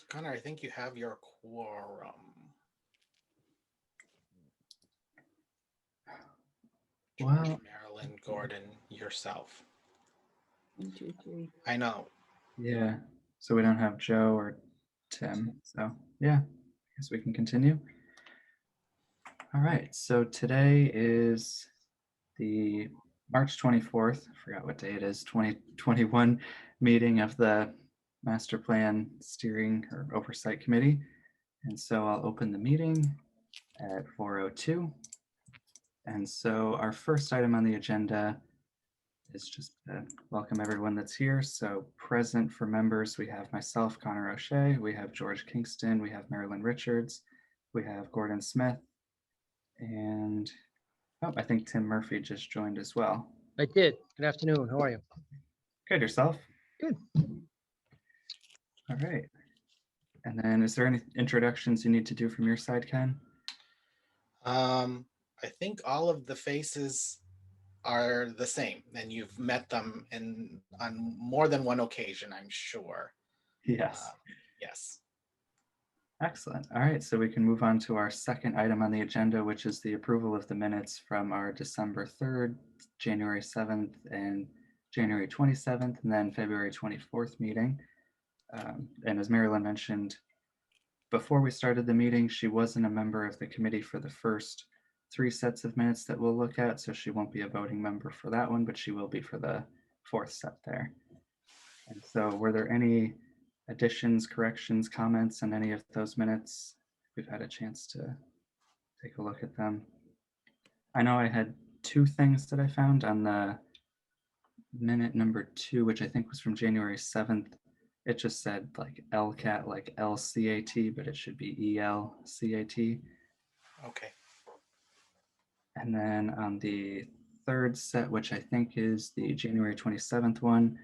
Connor, I think you have your quorum. George, Well, Marilyn, Gordon, yourself. 1, 2, 3. I know. yeah. So we don't have Joe or Tim. So yeah, I guess we can continue. All right. So today is the March 24th. I forgot what day it is. 2021 meeting of the Master Plan Steering or Oversight Committee. And so I'll open the meeting at 4:02. And so our first item on the agenda is just to welcome everyone that's here. So present for members, we have myself, Connor O'Shea, we have George Kingston, we have Marilyn Richards, we have Gordon Smith, and I think Tim Murphy just joined as well. I did. Good afternoon. How are you? Good, yourself? Good. All right. And then is there any introductions you need to do from your side, Ken? I think all of the faces are the same, and you've met them on more than one occasion, I'm sure. Yes. Yes. Excellent. All right, so we can move on to our second item on the agenda, which is the approval of the minutes from our December 3rd, January 7th, and January 27th, and then February 24th meeting. And as Marilyn mentioned, before we started the meeting, she wasn't a member of the committee for the first 3 sets of minutes that we'll look at, so she won't be a voting member for that one, but she will be for the 4th set there. And so were there any additions, corrections, comments on any of those minutes? We've had a chance to take a look at them. I know I had 2 things that I found on the minute number 2, which I think was from January 7th. It just said like LCAT, like LCAT, but it should be ELCAT. Okay. And then on the 3rd set, which I think is the January 27th one,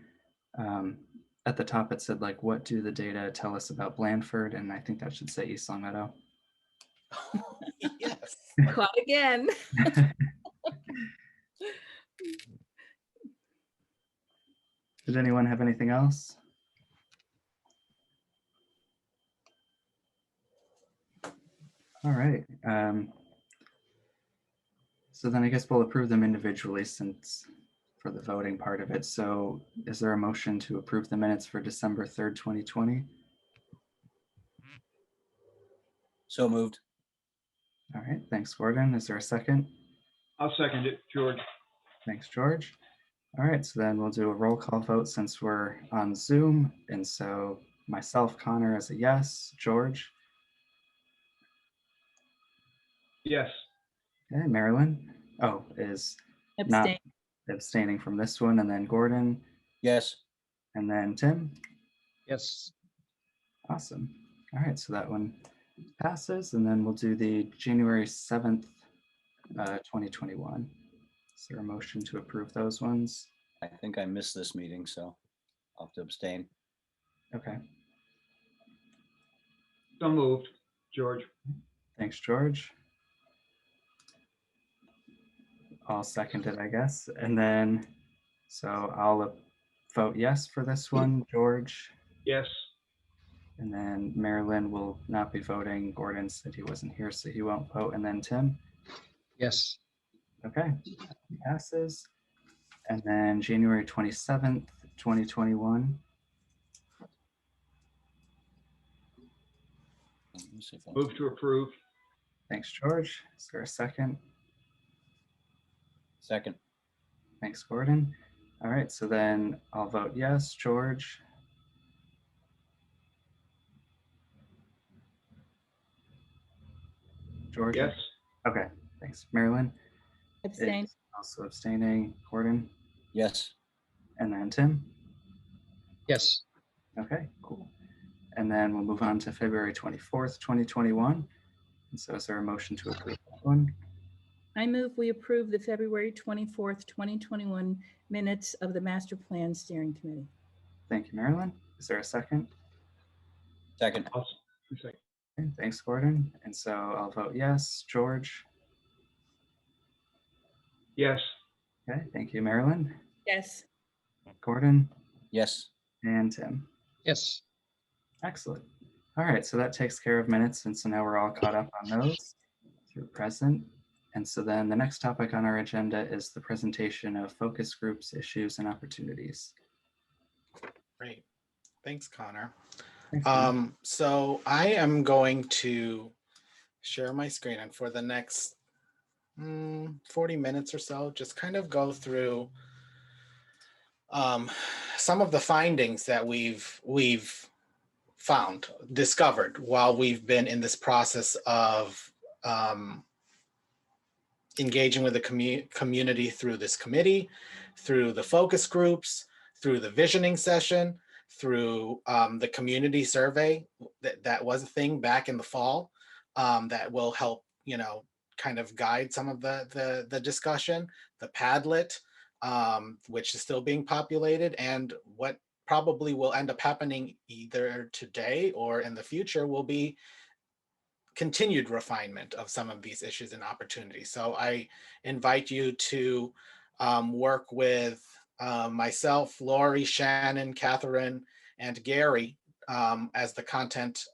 at the top it said like, what do the data tell us about Blandford? And I think that should say East Longmeadow. Yes. Caught again. Did anyone have anything else? All right. So then I guess we'll approve them individually since for the voting part of it. So is there a motion to approve the minutes for December 3rd, 2020? So moved. All right, thanks, Gordon. Is there a second? I'll second it, George. Thanks, George. All right, so then we'll do a roll call vote since we're on Zoom. And so myself, Connor, as a yes. George? Yes. Okay, Marilyn? Oh, is not Abstain. abstaining from this one. And then Gordon? Yes. And then Tim? Yes. Awesome. All right, so that one passes. And then we'll do the January 7th, 2021. Is there a motion to approve those ones? I think I missed this meeting, so I'll have to abstain. Okay, So moved, George. thanks, George. I'll second it, I guess. And then, so I'll vote yes for this one, George. Yes. And then Marilyn will not be voting. Gordon said he wasn't here, so he won't vote. And then Tim? Yes. Okay, passes. And then January 27th, 2021. Let me see if I- Move to approve. Thanks, George. Is there a second? Second. Thanks, Gordon. All right, so then I'll vote yes. George? George? Yes. Okay, thanks. Marilyn? Abstain. Is also abstaining. Gordon? Yes. And then Tim? Yes. Okay, cool. And then we'll move on to February 24th, 2021. And so is there a motion to approve that one? I move we approve the February 24th, 2021 minutes of the Master Plan Steering Committee. Thank you, Marilyn. Is there a second? Second. I'll second. Okay, thanks, Gordon. And so I'll vote yes. George? Yes. Okay, thank you, Marilyn. Yes. Gordon? Yes. And Tim. Yes. Excellent. All right, so that takes care of minutes, and so now we're all caught up on those through present. And so then the next topic on our agenda is the presentation of focus groups, issues, and opportunities. Great. Thanks, Connor. Thanks, Connor. So I am going to share my screen, and for the next 40 minutes or so, just kind of go through some of the findings that we've discovered while we've been in this process of engaging with the community through this committee, through the focus groups, through the visioning session, through the community survey that was a thing back in the fall that will help, kind of guide some of the discussion, the Padlet, which is still being populated, and what probably will end up happening either today or in the future will be continued refinement of some of these issues and opportunities. So I invite you to work with myself, Lori, Shannon, Catherine, and Gary as the content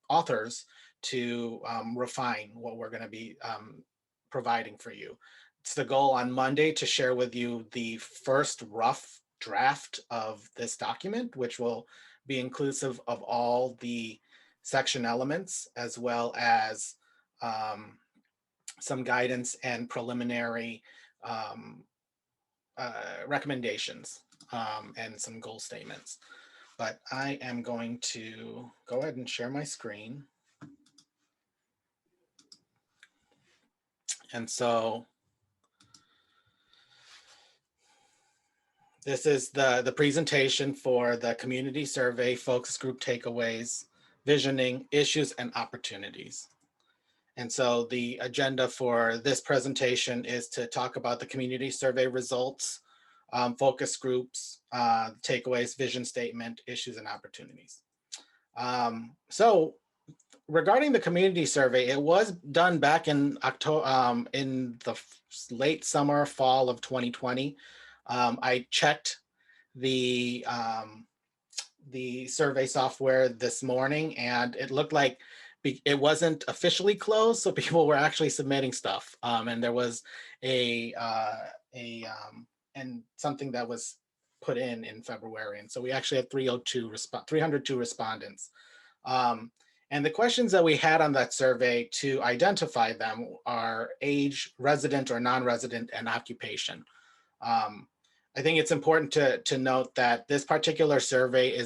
authors to refine what we're going to be providing for you. It's the goal on Monday to share with you the first rough draft of this document, which will be inclusive of all the section elements, as well as some guidance and preliminary recommendations and some goal statements. But I am going to go ahead and share my screen. And so this is the presentation for the community survey, focus group takeaways, visioning, issues, and opportunities. And so the agenda for this presentation is to talk about the community survey results, focus groups, takeaways, vision statement, issues, and opportunities. So regarding the community survey, it was done back in October, in the late summer, fall of 2020. I checked the survey software this morning, and it looked like it wasn't officially closed, so people were actually submitting stuff, and there was and something that was put in February, and so we actually had 302 respondents. And the questions that we had on that survey to identify them are age, resident or non-resident, and occupation. I think it's important to note that this particular survey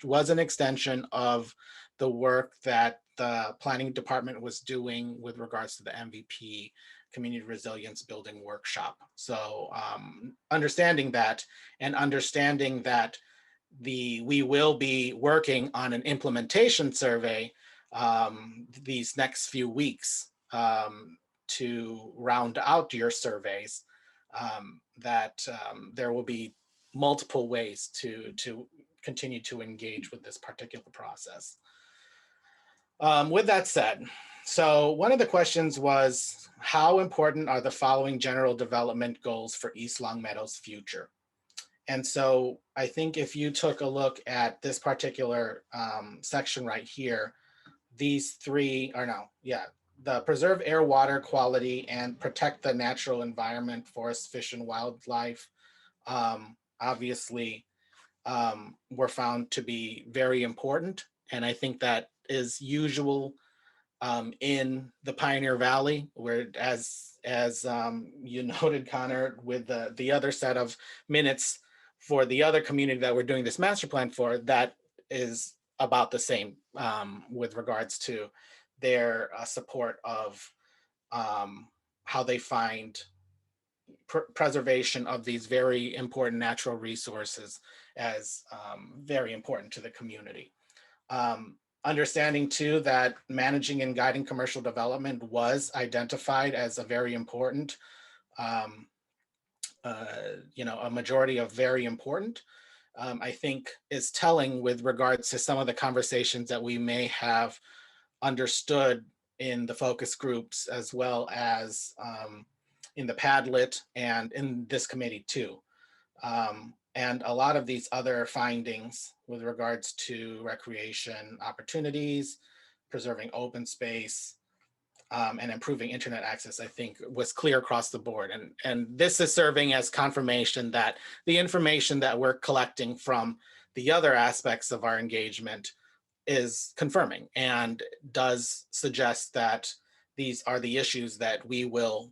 was an extension of the work that the planning department was doing with regards to the MVP Community Resilience Building Workshop. So understanding that and understanding that we will be working on an implementation survey these next few weeks to round out your surveys, that there will be multiple ways to continue to engage with this particular process. With that said, so one of the questions was, how important are the following general development goals for East Longmeadow's future? And so I think if you took a look at this particular section right here, these three are the preserve air, water quality and protect the natural environment, forest, fish, and wildlife, obviously were found to be very important. And I think that is usual in the Pioneer Valley, where as you noted, Connor, with the other set of minutes for the other community that we're doing this master plan for, that is about the same with regards to their support of how they find preservation of these very important natural resources as very important to the community. Understanding too that managing and guiding commercial development was identified as a very important, a majority of very important, I think is telling with regards to some of the conversations that we may have understood in the focus groups, as well as in the Padlet and in this committee too. and a lot of these other findings with regards to recreation opportunities, preserving open space, and improving internet access, I think was clear across the board. And this is serving as confirmation that the information that we're collecting from the other aspects of our engagement is confirming and does suggest that these are the issues that we will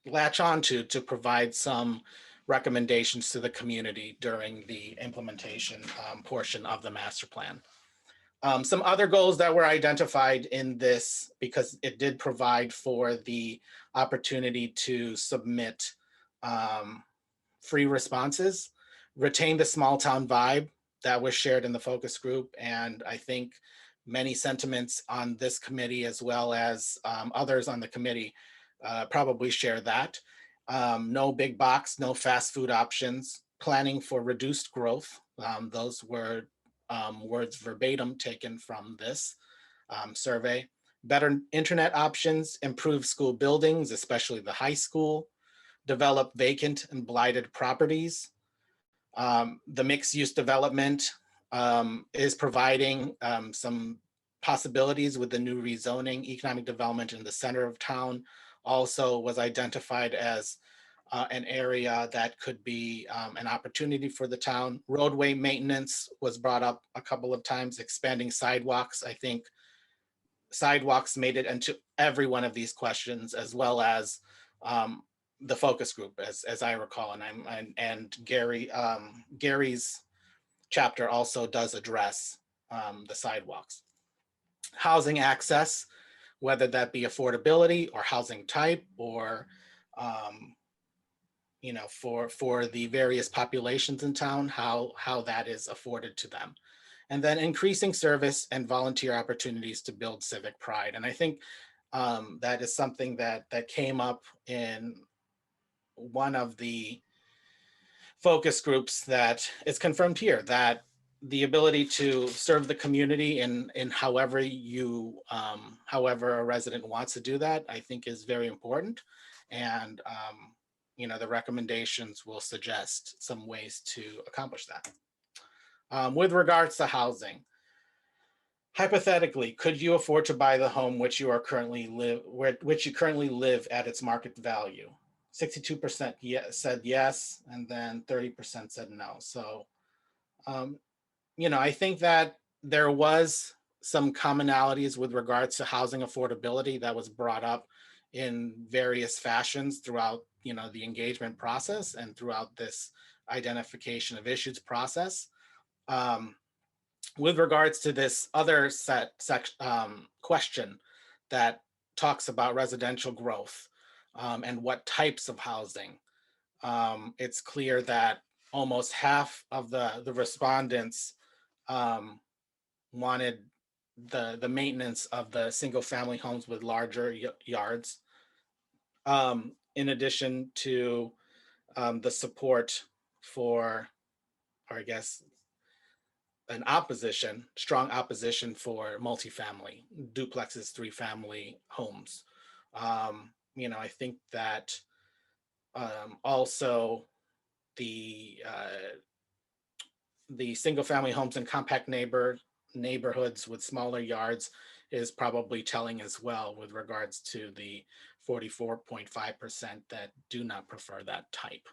latch on to provide some recommendations to the community during the implementation portion of the master plan. Some other goals that were identified in this, because it did provide for the opportunity to submit free responses, retain the small town vibe that was shared in the focus group. And I think many sentiments on this committee, as well as others on the committee, probably share that. No big box, no fast food options, planning for reduced growth. Those were words verbatim taken from this survey. Better internet options, improve school buildings, especially the high school, develop vacant and blighted properties. The mixed use development is providing some possibilities with the new rezoning. Economic development in the center of town also was identified as an area that could be an opportunity for the town. Roadway maintenance was brought up a couple of times, expanding sidewalks. I think sidewalks made it into every one of these questions, as well as the focus group, as I recall, and Gary's chapter also does address the sidewalks. Housing access, whether that be affordability or housing type, or for the various populations in town, how that is afforded to them. And then increasing service and volunteer opportunities to build civic pride. And I think that is something that came up in one of the focus groups that is confirmed here, that the ability to serve the community in however a resident wants to do that, I think is very important. And the recommendations will suggest some ways to accomplish that. With regards to housing, hypothetically, could you afford to buy the home which you currently live at its market value? 62% said yes, and then 30% said no. So, I think that there was some commonalities with regards to housing affordability that was brought up in various fashions throughout, the engagement process and throughout this identification of issues process. With regards to this other question that talks about residential growth and what types of housing, it's clear that almost half of the respondents wanted the maintenance of the single family homes with larger yards, in addition to the support for, or I guess, strong opposition for multifamily duplexes, 3-family homes. I think that also the single family homes in compact neighborhoods with smaller yards is probably telling as well, with regards to the 44.5% that do not prefer that type.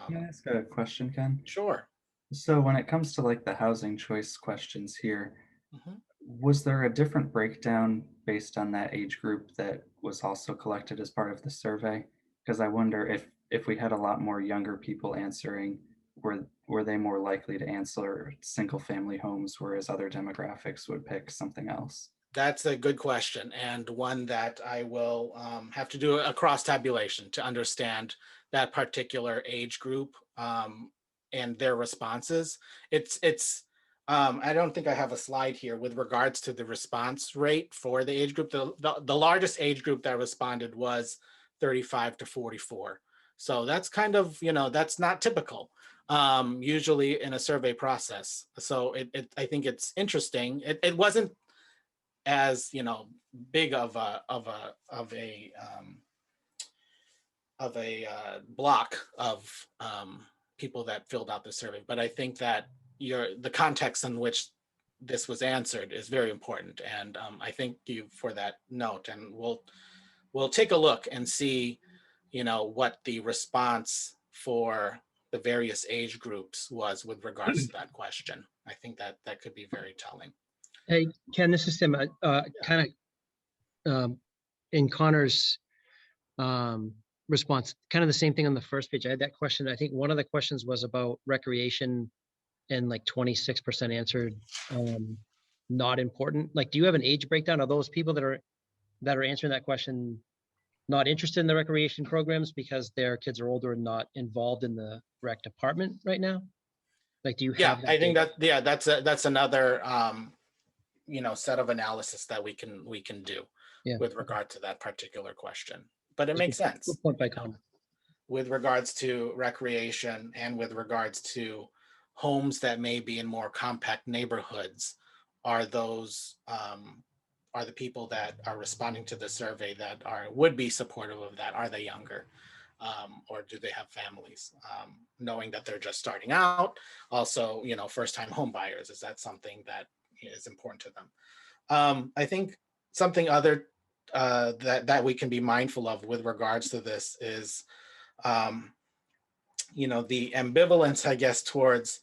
Can I ask a question, Ken? Sure. So when it comes to like the housing choice questions here, Mhm. was there a different breakdown based on that age group that was also collected as part of the survey? Because I wonder if we had a lot more younger people answering, were they more likely to answer single family homes, whereas other demographics would pick something else? That's a good question, and one that I will have to do a cross tabulation to understand that particular age group and their responses. I don't think I have a slide here with regards to the response rate for the age group. The largest age group that responded was 35 to 44. So that's kind of, that's not typical usually in a survey process. So I think it's interesting. It wasn't as big of a block of people that filled out the survey, but I think that the context in which this was answered is very important, and I thank you for that note. And we'll take a look and see, what the response for the various age groups was with regards to that question. I think that that could be very telling. Hey, Ken, this is Tim. Kind of in Connor's response, kind of the same thing on the first page. I had that question. I think one of the questions was about recreation, and like 26% answered not important. Like, do you have an age breakdown of those people that are answering that question not interested in the recreation programs because their kids are older and not involved in the rec department right now? Like, do you Yeah, have that I think data? that's another set of analysis that we can do Yeah. with regard to that particular question. But it makes Good sense point by Connor. with regards to recreation and with regards to homes that may be in more compact neighborhoods. Are the people that are responding to the survey that would be supportive of that? Are they younger? Or do they have families? Knowing that they're just starting out, also, first-time home buyers, is that something that is important to them? I think something other that we can be mindful of with regards to this is, the ambivalence, I guess, towards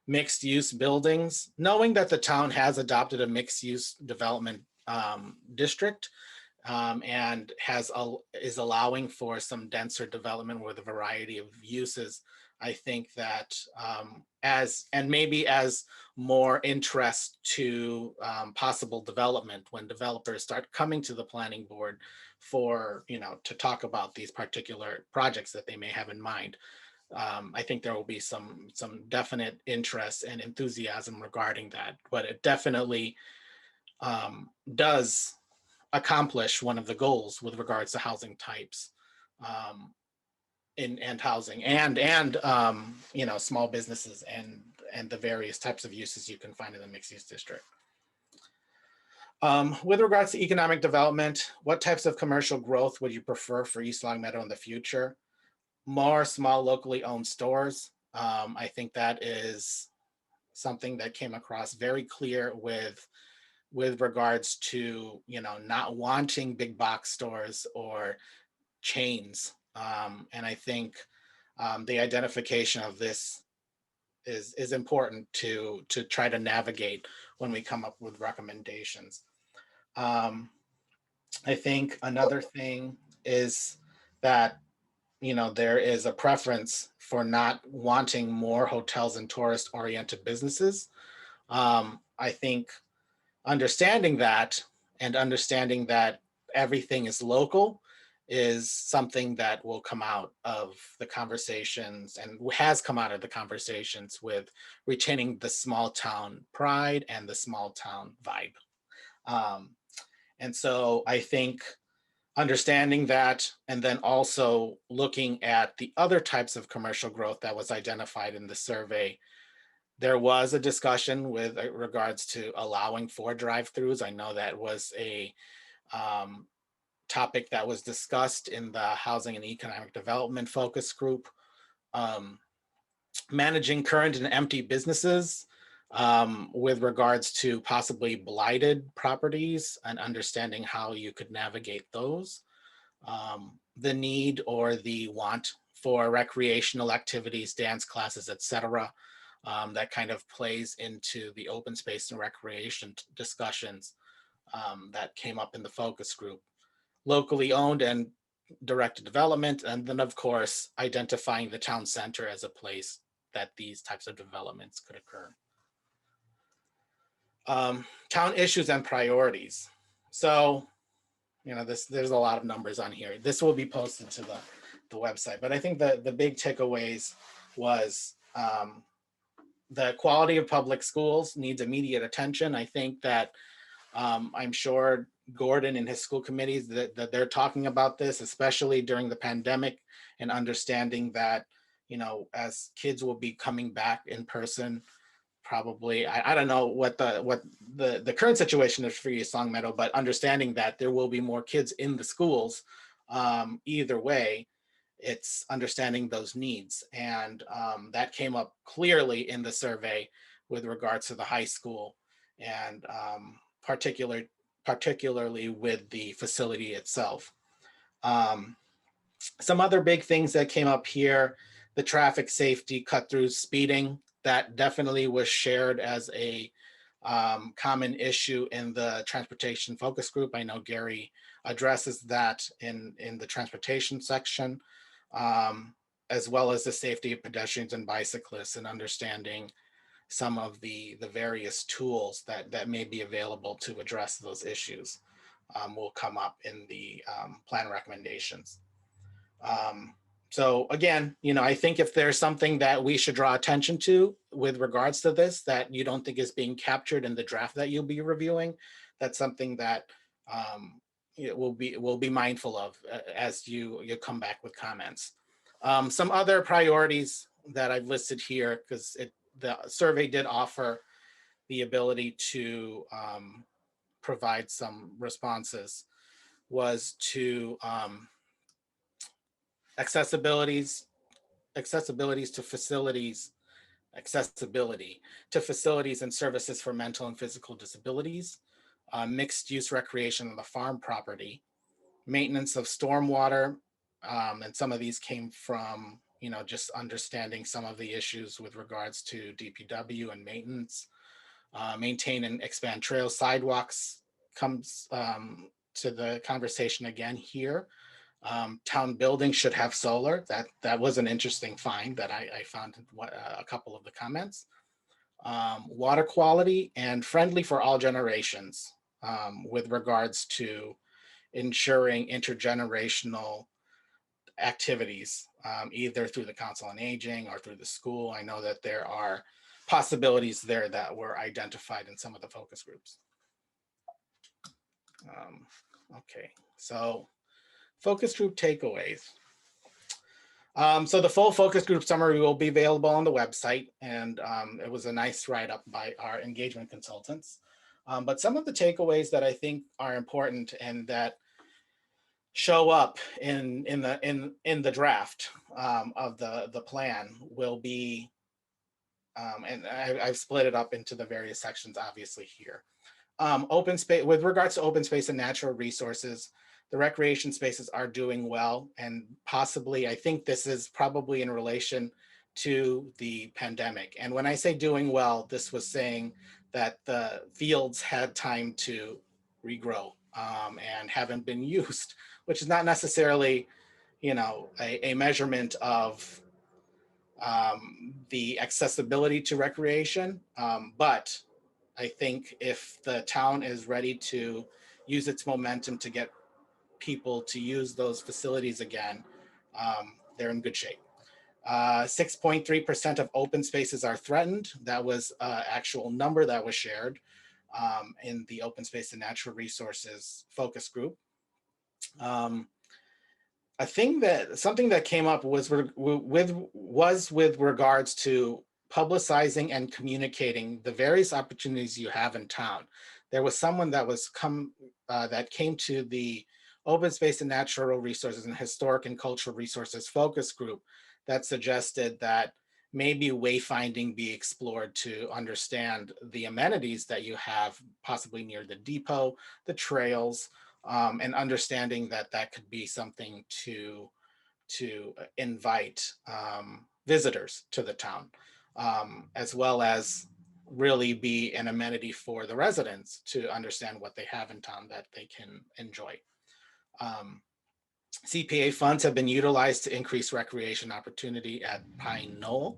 mixed use buildings, knowing that the town has adopted a mixed use development district, and is allowing for some denser development with a variety of uses. I think that maybe as more interest to possible development, when developers start coming to the planning board for, to talk about these particular projects that they may have in mind, I think there will be some definite interest and enthusiasm regarding that. But it definitely does accomplish one of the goals with regards to housing types, and housing and small businesses and the various types of uses you can find in the mixed use district. With regards to economic development, what types of commercial growth would you prefer for East Longmeadow in the future? More small locally owned stores. I think that is something that came across very clear with regards to, not wanting big box stores or chains. And I think the identification of this is important to try to navigate when we come up with recommendations. I think another thing is that, there is a preference for not wanting more hotels and tourist oriented businesses. I think understanding that and understanding that everything is local is something that will come out of the conversations and has come out of the conversations with retaining the small town pride and the small town vibe. And so I think understanding that, and then also looking at the other types of commercial growth that was identified in the survey. There was a discussion with regards to allowing for drive-throughs. I know that was a topic that was discussed in the Housing and Economic Development Focus Group. Managing current and empty businesses with regards to possibly blighted properties and understanding how you could navigate those. The need or the want for recreational activities, dance classes, etc. That kind of plays into the open space and recreation discussions that came up in the focus group. Locally owned and directed development, and then of course, identifying the town center as a place that these types of developments could occur. Town issues and priorities. So, there's a lot of numbers on here. This will be posted to the website, but I think the big takeaways was the quality of public schools needs immediate attention. I think that I'm sure Gordon and his school committees that they're talking about this, especially during the pandemic, and understanding that, as kids will be coming back in person, probably, I don't know what the current situation is for East Longmeadow, but understanding that there will be more kids in the schools either way, it's understanding those needs. And that came up clearly in the survey with regards to the high school, and particularly with the facility itself. Some other big things that came up here: the traffic safety, cut through speeding, that definitely was shared as a common issue in the transportation focus group. I know Gary addresses that in the transportation section, as well as the safety of pedestrians and bicyclists, and understanding some of the various tools that may be available to address those issues will come up in the plan recommendations. So again, I think if there's something that we should draw attention to with regards to this that you don't think is being captured in the draft that you'll be reviewing, that's something that we'll be mindful of as you come back with comments. Some other priorities that I've listed here, because the survey did offer the ability to provide some responses, was to accessibility to facilities and services for mental and physical disabilities, mixed use recreation on the farm property, maintenance of stormwater, and some of these came from just understanding some of the issues with regards to DPW and maintenance. Maintain and expand trails, sidewalks comes to the conversation again here. Town buildings should have solar. That was an interesting find that I found in a couple of the comments. Water quality and friendly for all generations, with regards to ensuring intergenerational activities, either through the Council on Aging or through the school. I know that there are possibilities there that were identified in some of the focus groups. Okay, so focus group takeaways. So the full focus group summary will be available on the website, and it was a nice write-up by our engagement consultants. But some of the takeaways that I think are important and that show up in the draft of the plan will be, and I've split it up into the various sections, obviously here. Open space, with regards to open space and natural resources, the recreation spaces are doing well, and possibly, I think this is probably in relation to the pandemic. And when I say doing well, this was saying that the fields had time to regrow and haven't been used, which is not necessarily, a measurement of the accessibility to recreation, but I think if the town is ready to use its momentum to get people to use those facilities again, they're in good shape. 6.3% of open spaces are threatened. That was an actual number that was shared in the open space and natural resources focus group. Something that came up was with regards to publicizing and communicating the various opportunities you have in town. There was someone that that came to the open space and natural resources and historic and cultural resources focus group that suggested that maybe wayfinding be explored to understand the amenities that you have possibly near the depot, the trails, and understanding that could be something to invite visitors to the town, as well as really be an amenity for the residents to understand what they have in town that they can enjoy. CPA funds have been utilized to increase recreation opportunity at Pine Knoll.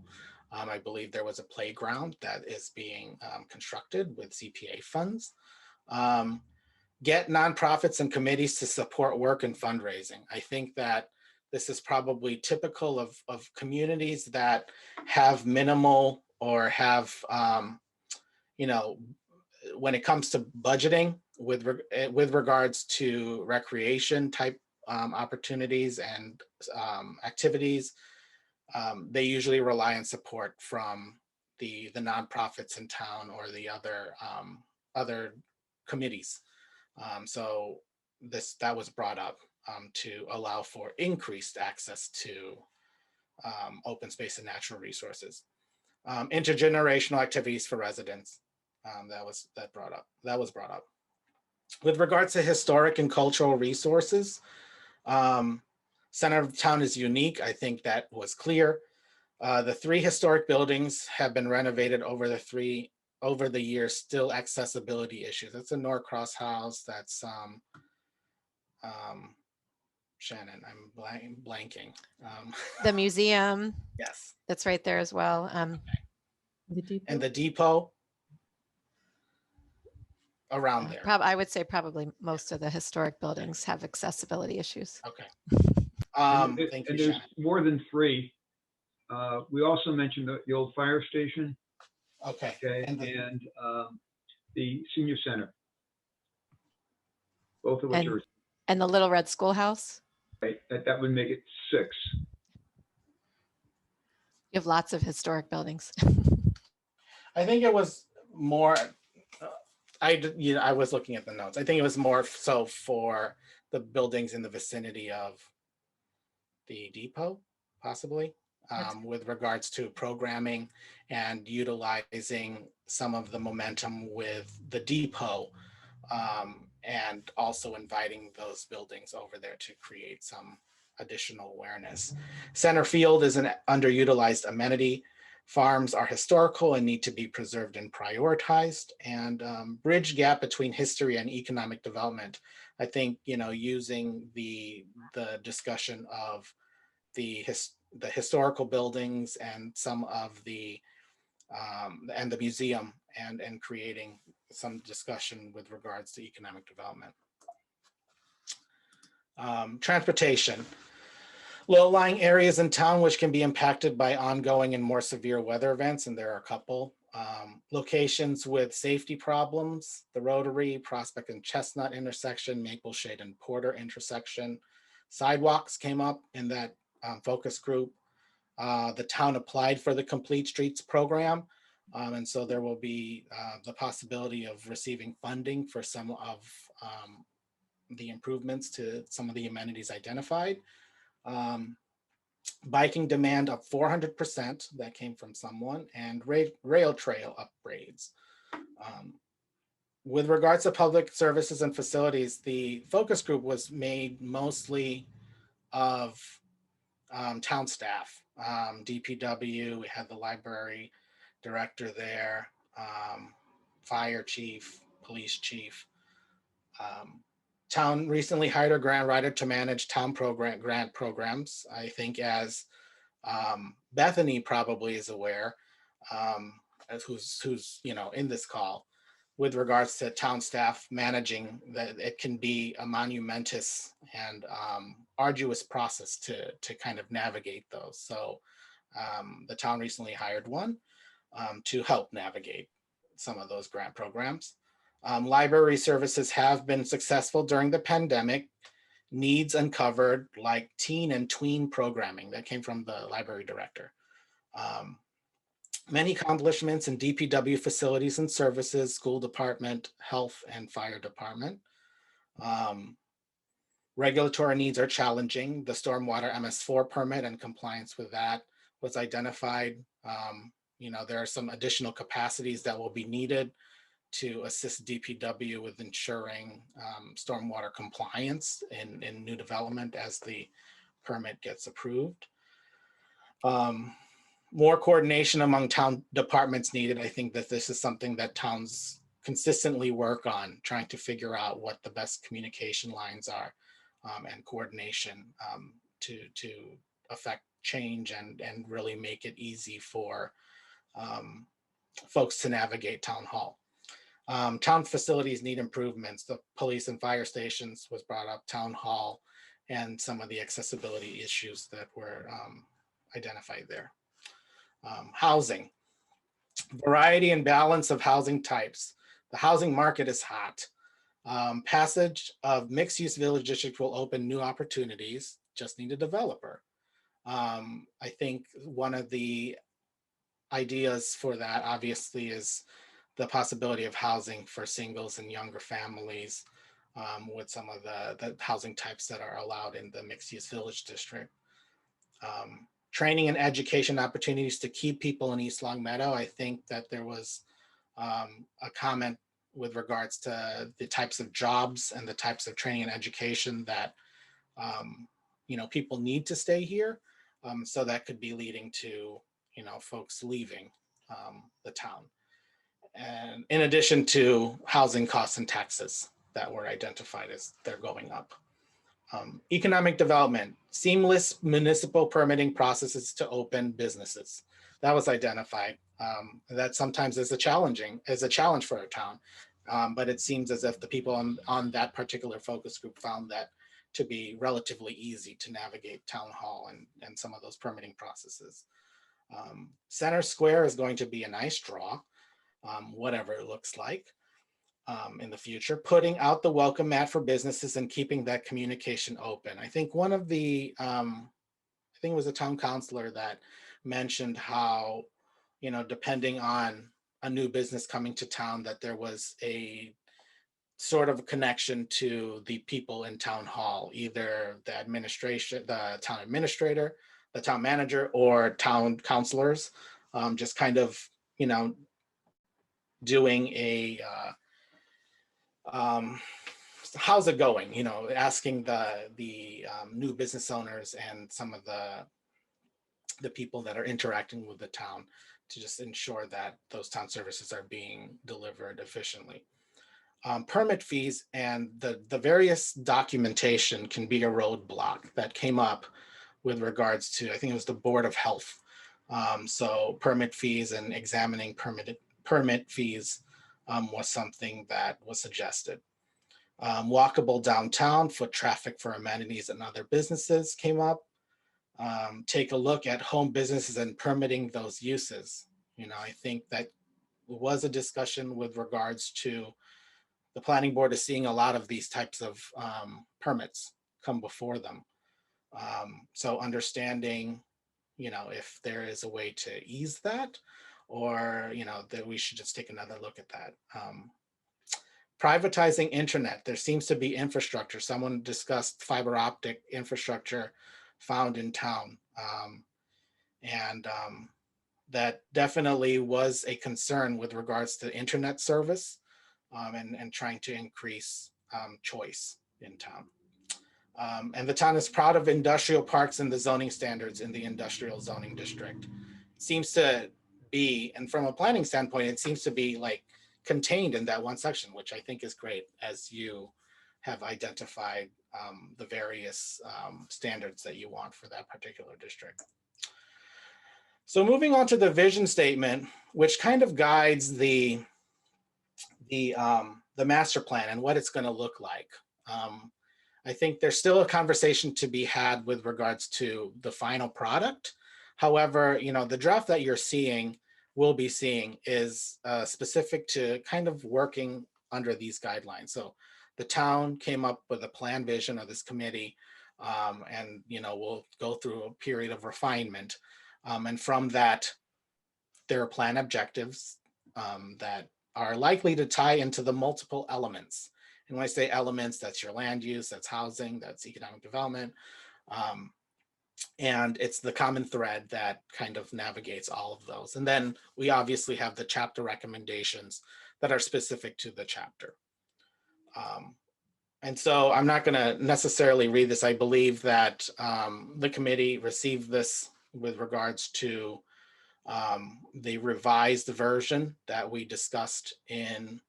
I believe there was a playground that is being constructed with CPA funds. Get nonprofits and committees to support work and fundraising. I think that this is probably typical of communities that have minimal or have, when it comes to budgeting with regards to recreation type opportunities and activities, they usually rely on support from the nonprofits in town or the other committees. So that was brought up. to allow for increased access to open space and natural resources. Intergenerational activities for residents, that was brought up. With regards to historic and cultural resources, center of town is unique. I think that was clear. The 3 historic buildings have been renovated over the years, still accessibility issues. That's the Norcross House. That's Shannon, I'm blanking. The museum, Yes. that's right there as well. The depot? And the depot around there. I would say probably most of the historic buildings have accessibility issues. Okay. And Thank you, and there's Shannon. more than 3. We also mentioned the old fire station, Okay. okay, And and the senior center. Both of which are, And the Little Red Schoolhouse. right, that would make it 6. You have lots of historic buildings. I think it was more, I was looking at the notes. I think it was more so for the buildings in the vicinity of the depot, possibly, with regards to programming and utilizing some of the momentum with the depot, and also inviting those buildings over there to create some additional awareness. Center field is an underutilized amenity. Farms are historical and need to be preserved and prioritized, and bridge gap between history and economic development. I think, using the discussion of the historical buildings and some of the and the museum and creating some discussion with regards to economic development. Transportation. Low-lying areas in town which can be impacted by ongoing and more severe weather events, and there are a couple. Locations with safety problems, the Rotary, Prospect and Chestnut intersection, Maple Shade and Porter intersection. Sidewalks came up in that focus group. The town applied for the Complete Streets program, and so there will be the possibility of receiving funding for some of the improvements to some of the amenities identified. Biking demand up 400%, that came from someone, and rail trail upgrades. With regards to public services and facilities, the focus group was made mostly of town staff. DPW, we had the library director there, fire chief, police chief. Town recently hired a grant writer to manage town grant programs. I think, as Bethany probably is aware, as who's in this call, with regards to town staff managing, that it can be a monumentous and arduous process to kind of navigate those. So the town recently hired one to help navigate some of those grant programs. Library services have been successful during the pandemic. Needs uncovered, like teen and tween programming, that came from the library director. Many accomplishments in DPW facilities and services, school department, health and fire department. Regulatory needs are challenging. The stormwater MS4 permit and compliance with that was identified. There are some additional capacities that will be needed to assist DPW with ensuring stormwater compliance in new development as the permit gets approved. More coordination among town departments needed. I think that this is something that towns consistently work on, trying to figure out what the best communication lines are, and coordination to affect change and really make it easy for folks to navigate town hall. Town facilities need improvements. The police and fire stations was brought up, town hall, and some of the accessibility issues that were identified there. Housing. Variety and balance of housing types. The housing market is hot. Passage of mixed-use village district will open new opportunities, just need a developer. I think one of the ideas for that obviously is the possibility of housing for singles and younger families, with some of the housing types that are allowed in the mixed use village district. Training and education opportunities to keep people in East Longmeadow. I think that there was a comment with regards to the types of jobs and the types of training and education that people need to stay here. So that could be leading to folks leaving the town. And in addition to housing costs and taxes that were identified as they're going up. Economic development, seamless municipal permitting processes to open businesses. That was identified. That sometimes is a challenge for our town. But it seems as if the people on that particular focus group found that to be relatively easy to navigate town hall and some of those permitting processes. Center Square is going to be a nice draw, whatever it looks like. In the future, putting out the welcome mat for businesses and keeping that communication open. I think one of the, I think it was a town councilor that mentioned how, depending on a new business coming to town, that there was a sort of connection to the people in town hall, either the administration, the town administrator, the town manager, or town councilors, just kind of, doing a, how's it going? Asking the new business owners and some of the people that are interacting with the town to just ensure that those town services are being delivered efficiently. Permit fees and the various documentation can be a roadblock that came up with regards to, I think it was the Board of Health. So permit fees and examining permit fees was something that was suggested. Walkable downtown, foot traffic for amenities and other businesses came up. Take a look at home businesses and permitting those uses. I think that was a discussion with regards to the planning board is seeing a lot of these types of permits come before them. So understanding, if there is a way to ease that, or that we should just take another look at that. Privatizing internet, there seems to be infrastructure. Someone discussed fiber optic infrastructure found in town. That definitely was a concern with regards to internet service and trying to increase choice in town. And the town is proud of industrial parks and the zoning standards in the industrial zoning district. It seems to be, and from a planning standpoint, it seems to be like contained in that one section, which I think is great, as you have identified the various standards that you want for that particular district. So moving on to the vision statement, which kind of guides the master plan and what it's going to look like. I think there's still a conversation to be had with regards to the final product. However, the draft that will be seeing is specific to kind of working under these guidelines. So the town came up with a plan vision of this committee, and we'll go through a period of refinement. And from that, there are plan objectives that are likely to tie into the multiple elements. And when I say elements, that's your land use, that's housing, that's economic development. And it's the common thread that kind of navigates all of those. And then we obviously have the chapter recommendations that are specific to the chapter. And so I'm not going to necessarily read this. I believe that the committee received this with regards to the revised version that we discussed in,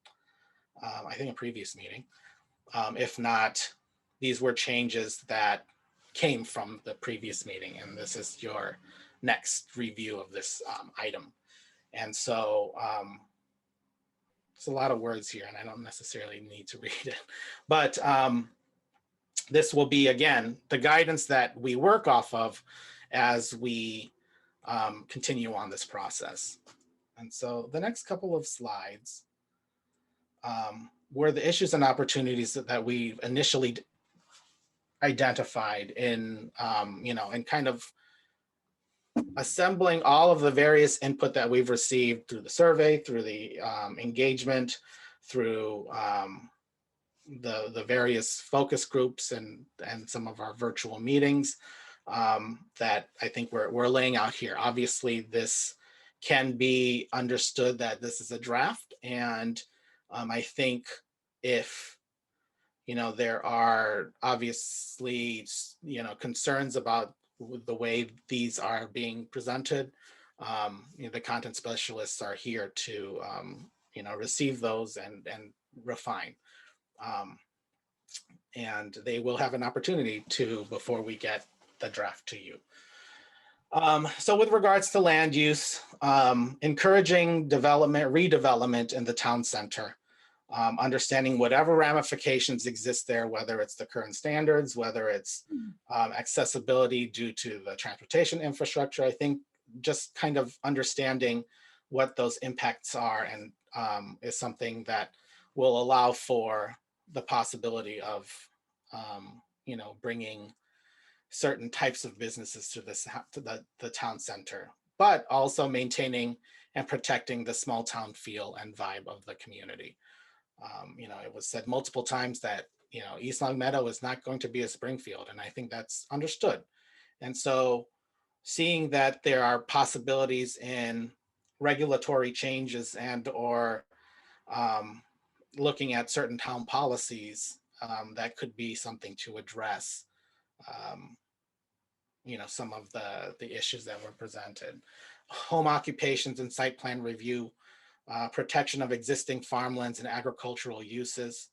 I think, a previous meeting. If not, these were changes that came from the previous meeting, and this is your next review of this item. And so it's a lot of words here, and I don't necessarily need to read it, but this will be, again, the guidance that we work off of as we continue on this process. And so the next couple of slides were the issues and opportunities that we initially identified in, and kind of assembling all of the various input that we've received through the survey, through the engagement, through the various focus groups and some of our virtual meetings that I think we're laying out here. Obviously, this can be understood that this is a draft, and I think if there are obviously concerns about the way these are being presented, the content specialists are here to receive those and refine. And they will have an opportunity to before we get the draft to you. So with regards to land use, encouraging redevelopment in the town center, understanding whatever ramifications exist there, whether it's the current standards, whether it's accessibility due to the transportation infrastructure. I think just kind of understanding what those impacts are and is something that will allow for the possibility of bringing certain types of businesses to the town center, but also maintaining and protecting the small town feel and vibe of the community. It was said multiple times that East Longmeadow is not going to be a Springfield, and I think that's understood. And so seeing that there are possibilities in regulatory changes and or looking at certain town policies that could be something to address some of the issues that were presented. Home occupations and site plan review, protection of existing farmlands and agricultural uses.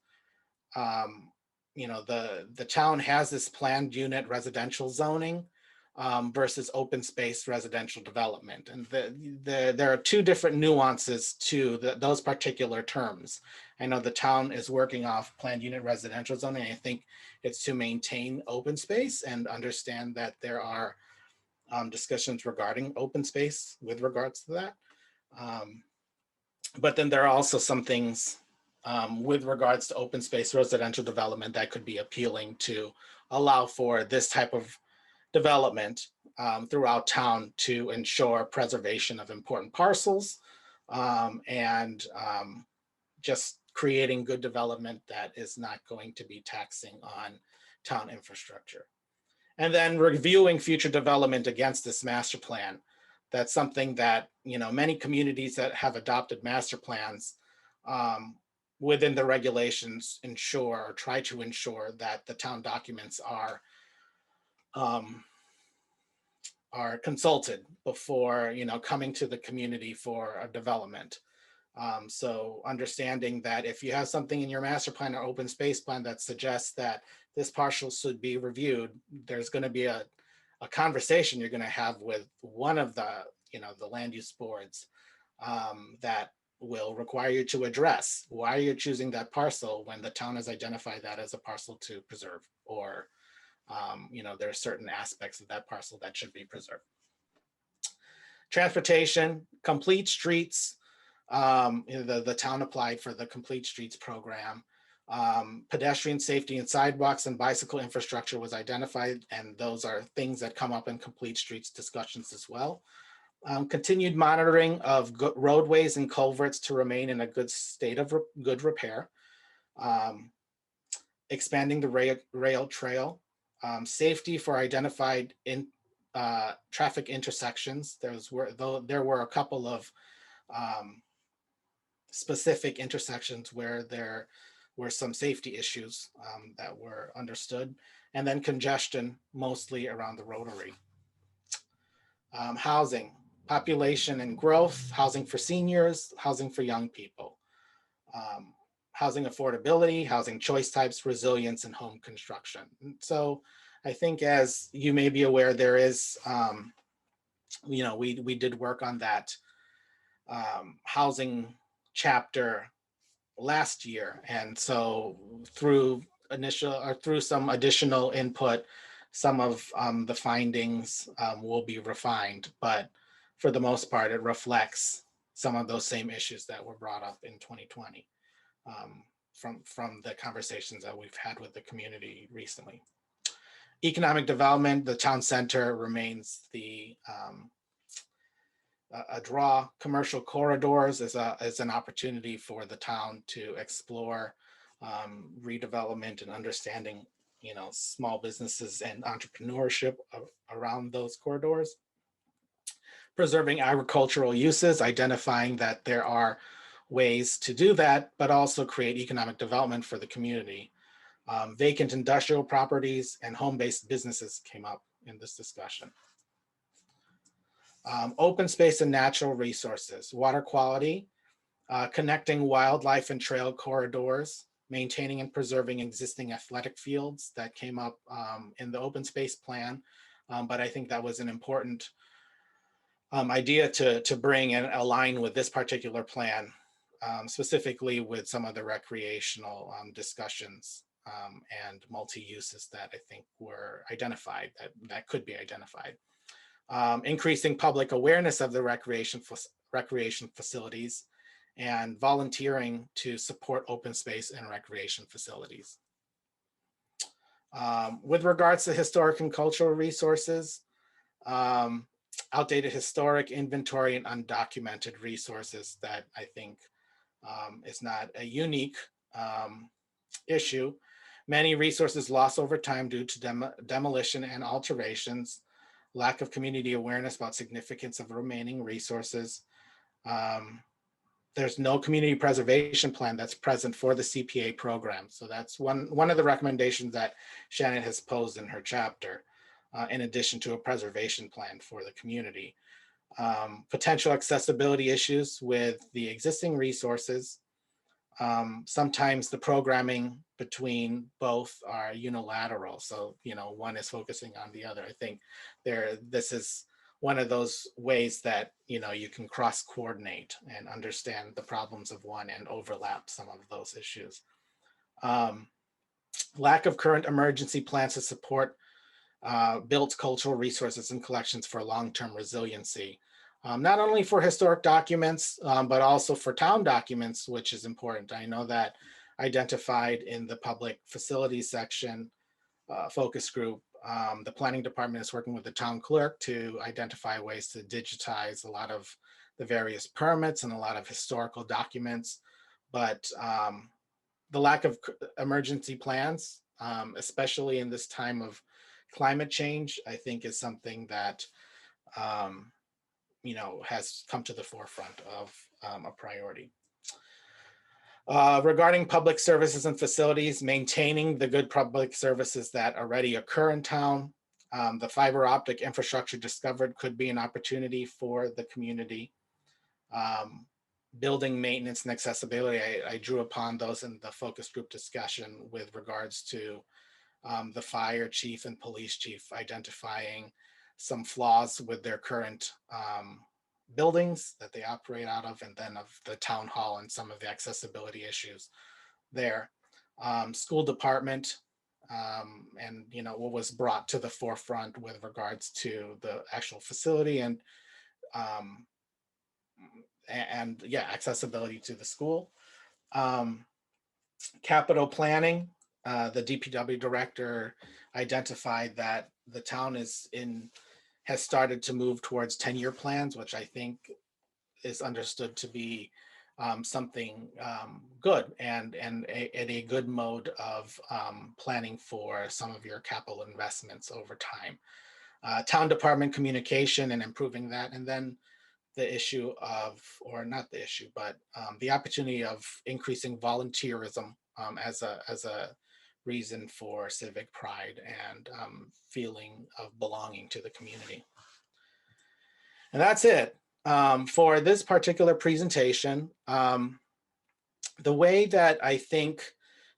The town has this planned unit residential zoning versus open space residential development. And there are two different nuances to those particular terms. I know the town is working off planned unit residential zoning. I think it's to maintain open space and understand that there are discussions regarding open space with regards to that. But then there are also some things with regards to open space residential development that could be appealing to allow for this type of development throughout town to ensure preservation of important parcels and just creating good development that is not going to be taxing on town infrastructure. And then reviewing future development against this master plan. That's something that many communities that have adopted master plans within the regulations ensure or try to ensure that the town documents are consulted before coming to the community for a development. So understanding that if you have something in your master plan or open space plan that suggests that this parcel should be reviewed, there's going to be a conversation you're going to have with one of the land use boards that will require you to address why you're choosing that parcel when the town has identified that as a parcel to preserve, or there are certain aspects of that parcel that should be preserved. Transportation, complete streets. The town applied for the Complete Streets program. Pedestrian safety and sidewalks and bicycle infrastructure was identified, and those are things that come up in Complete Streets discussions as well. Continued monitoring of roadways and culverts to remain in a good state of good repair. Expanding the rail trail. Safety for identified traffic intersections. There were a couple of specific intersections where there were some safety issues that were understood, and then congestion mostly around the rotary. Housing, population and growth, housing for seniors, housing for young people, housing affordability, housing choice types, resilience, and home construction. And so I think, as you may be aware, there is, we did work on that housing chapter last year, and so through some additional input, some of the findings will be refined, but for the most part it reflects some of those same issues that were brought up in 2020 from the conversations that we've had with the community recently. Economic development, the town center remains a draw. Commercial corridors is an opportunity for the town to explore redevelopment and understanding, small businesses and entrepreneurship around those corridors. Preserving agricultural uses, identifying that there are ways to do that, but also create economic development for the community. Vacant industrial properties and home-based businesses came up in this discussion. Open space and natural resources, water quality, connecting wildlife and trail corridors, maintaining and preserving existing athletic fields that came up in the open space plan. But I think that was an important idea to bring and align with this particular plan, specifically with some of the recreational discussions and multi-uses that I think were identified, that could be identified. Increasing public awareness of the recreation facilities and volunteering to support open space and recreation facilities. With regards to historic and cultural resources, outdated historic inventory and undocumented resources that I think is not a unique issue. Many resources lost over time due to demolition and alterations, lack of community awareness about significance of remaining resources. There's no community preservation plan that's present for the CPA program. So that's one of the recommendations that Shannon has posed in her chapter, in addition to a preservation plan for the community. Potential accessibility issues with the existing resources. Sometimes the programming between both are unilateral. So, one is focusing on the other. I think this is one of those ways that, you can cross coordinate and understand the problems of one and overlap some of those issues. Lack of current emergency plans to support built cultural resources and collections for long-term resiliency. Not only for historic documents, but also for town documents, which is important. I know that identified in the public facilities section focus group, the planning department is working with the town clerk to identify ways to digitize a lot of the various permits and a lot of historical documents. But the lack of emergency plans, especially in this time of climate change, I think is something that has come to the forefront of a priority. Regarding public services and facilities, maintaining the good public services that already occur in town. The fiber optic infrastructure discovered could be an opportunity for the community. Building maintenance and accessibility, I drew upon those in the focus group discussion with regards to the fire chief and police chief identifying some flaws with their current buildings that they operate out of, and then of the town hall and some of the accessibility issues there. School department, and what was brought to the forefront with regards to the actual facility and accessibility to the school. Capital planning, the DPW director identified that the town has started to move towards 10-year plans, which I think is understood to be something good and a good mode of planning for some of your capital investments over time. Town department communication and improving that, and then the issue of, or not the issue, but the opportunity of increasing volunteerism as a reason for civic pride and feeling of belonging to the community. And that's it for this particular presentation. The way that I think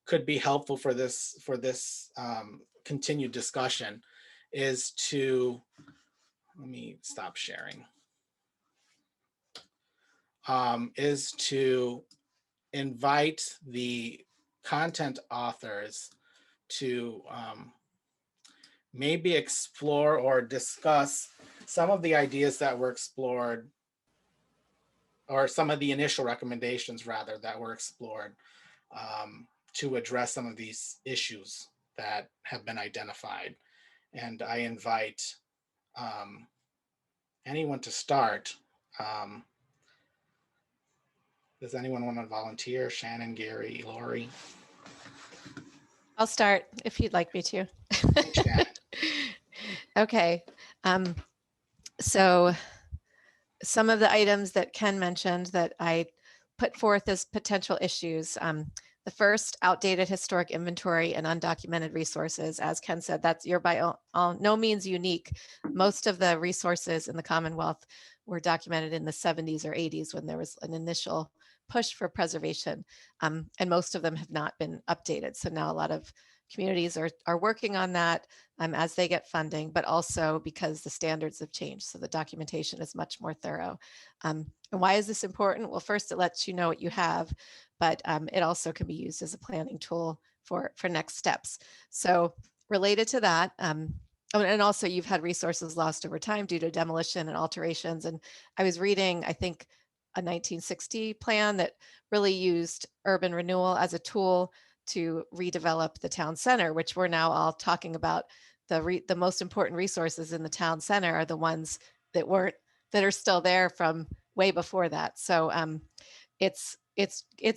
could be helpful for this continued discussion is to, let me stop sharing, is to invite the content authors to maybe explore or discuss some of the ideas that were explored, or some of the initial recommendations rather that were explored to address some of these issues that have been identified. And I invite anyone to start. Does anyone want to volunteer? Shannon, Gary, Lori? I'll start if you'd like me to. Chat. Okay. So some of the items that Ken mentioned that I put forth as potential issues. The first, outdated historic inventory and undocumented resources. As Ken said, you're by no means unique. Most of the resources in the Commonwealth were documented in the 70s or 80s when there was an initial push for preservation. And most of them have not been updated. So now a lot of communities are working on that as they get funding, but also because the standards have changed. So the documentation is much more thorough. And why is this important? Well, first, it lets you know what you have, but it also can be used as a planning tool for next steps. So related to that, and also you've had resources lost over time due to demolition and alterations. And I was reading, I think, a 1960 plan that really used urban renewal as a tool to redevelop the town center, which we're now all talking about. The most important resources in the town center are the ones that are still there from way before that. So it's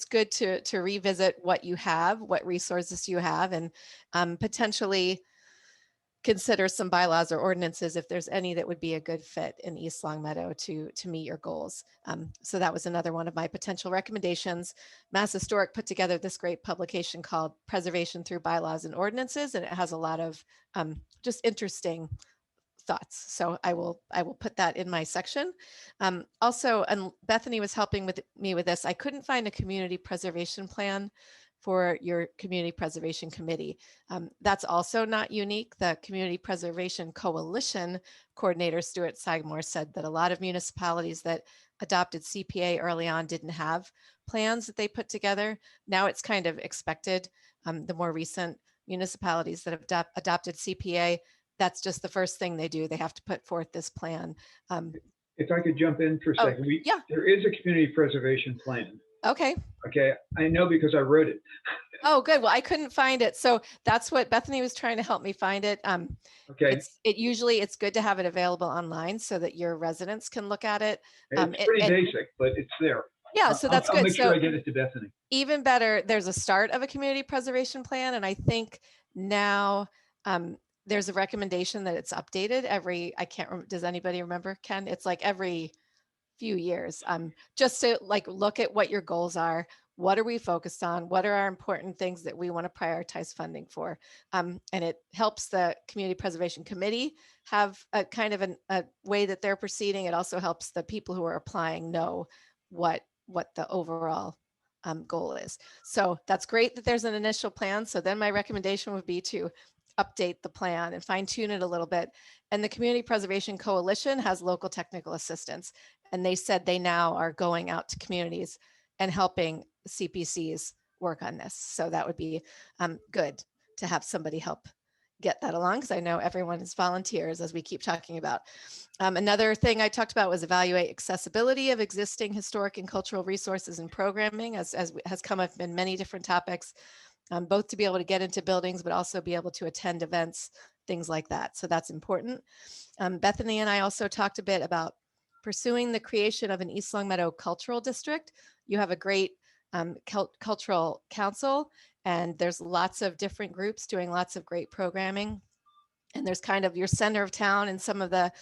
good to revisit what you have, what resources you have, and potentially consider some bylaws or ordinances if there's any that would be a good fit in East Longmeadow to meet your goals. So that was another one of my potential recommendations. Mass Historic put together this great publication called Preservation Through Bylaws and Ordinances, and it has a lot of just interesting thoughts. So I will put that in my section. Also, and Bethany was helping me with this, I couldn't find a community preservation plan for your community preservation committee. That's also not unique. The Community Preservation Coalition coordinator, Stuart Sagmore, said that a lot of municipalities that adopted CPA early on didn't have plans that they put together. Now it's kind of expected. The more recent municipalities that have adopted CPA, that's just the first thing they do. They have to put forth this plan. If I could jump in for a second, yeah. There is a community preservation plan. Okay. Okay, I know because I wrote it. Oh, good. Well, I couldn't find it. So that's what Bethany was trying to help me find it. Okay, It's good to have it available online so that your residents can look at it. it's pretty basic, but it's there. Yeah, so that's I'll good. make sure So I get it to Bethany. even better, there's a start of a community preservation plan. And I think now there's a recommendation that it's updated I can't remember, does anybody remember, Ken? It's like every few years, just to like look at what your goals are. What are we focused on? What are our important things that we want to prioritize funding for? And it helps the Community Preservation Committee have a kind of a way that they're proceeding. It also helps the people who are applying know what the overall goal is. So that's great that there's an initial plan. So then my recommendation would be to update the plan and fine tune it a little bit. And the Community Preservation Coalition has local technical assistance. And they said they now are going out to communities and helping CPCs work on this. So that would be good to have somebody help get that along, because I know everyone is volunteers, as we keep talking about. Another thing I talked about was evaluate accessibility of existing historic and cultural resources and programming, as has come up in many different topics, both to be able to get into buildings, but also be able to attend events, things like that. So that's important. Bethany and I also talked a bit about pursuing the creation of an East Longmeadow cultural district. You have a great cultural council, and there's lots of different groups doing lots of great programming. And there's kind of your center of town and some of the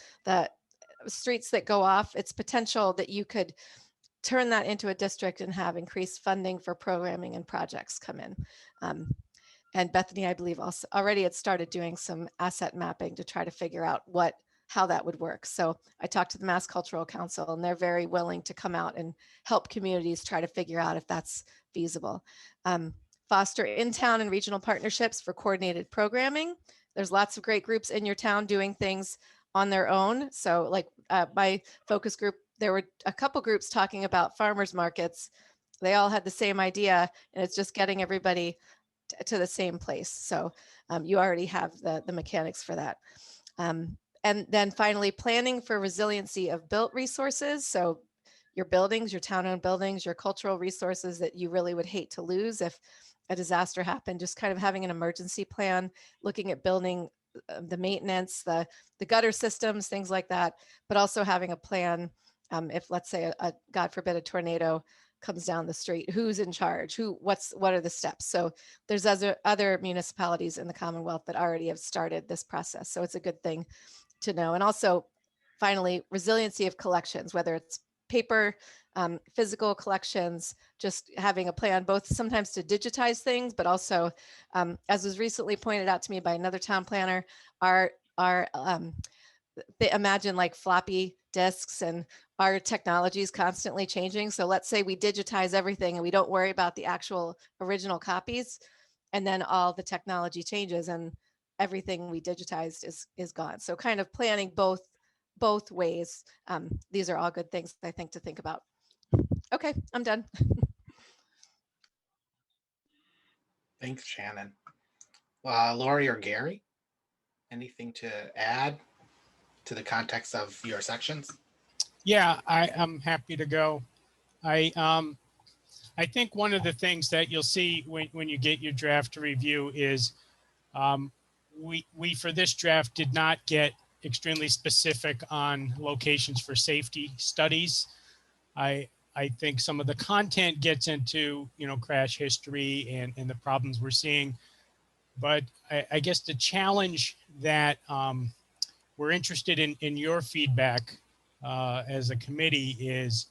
streets that go off. It's potential that you could turn that into a district and have increased funding for programming and projects come in. And Bethany, I believe, also already had started doing some asset mapping to try to figure out how that would work. So I talked to the Mass Cultural Council, and they're very willing to come out and help communities try to figure out if that's feasible. Foster in-town and regional partnerships for coordinated programming. There's lots of great groups in your town doing things on their own. So like my focus group, there were a couple groups talking about farmers markets. They all had the same idea, and it's just getting everybody to the same place. So you already have the mechanics for that. And then finally, planning for resiliency of built resources. So your buildings, your town-owned buildings, your cultural resources that you really would hate to lose if a disaster happened, just kind of having an emergency plan, looking at building the maintenance, the gutter systems, things like that, but also having a plan if, let's say, God forbid, a tornado comes down the street? Who's in charge? What are the steps? So there's other municipalities in the Commonwealth that already have started this process. So it's a good thing to know. And also, finally, resiliency of collections, whether it's paper, physical collections, just having a plan, both sometimes to digitize things, but also, as was recently pointed out to me by another town planner, they imagine like floppy disks, and our technology is constantly changing. So let's say we digitize everything and we don't worry about the actual original copies, and then all the technology changes and everything we digitized is gone. So kind of planning both ways. These are all good things, I think, to think about. Okay, I'm done. Thanks, Shannon. Lori or Gary, anything to add to the context of your sections? Yeah, I am happy to go. I think one of the things that you'll see when you get your draft to review is we for this draft did not get extremely specific on locations for safety studies. I think some of the content gets into, crash history and the problems we're seeing. But I guess the challenge that we're interested in your feedback as a committee is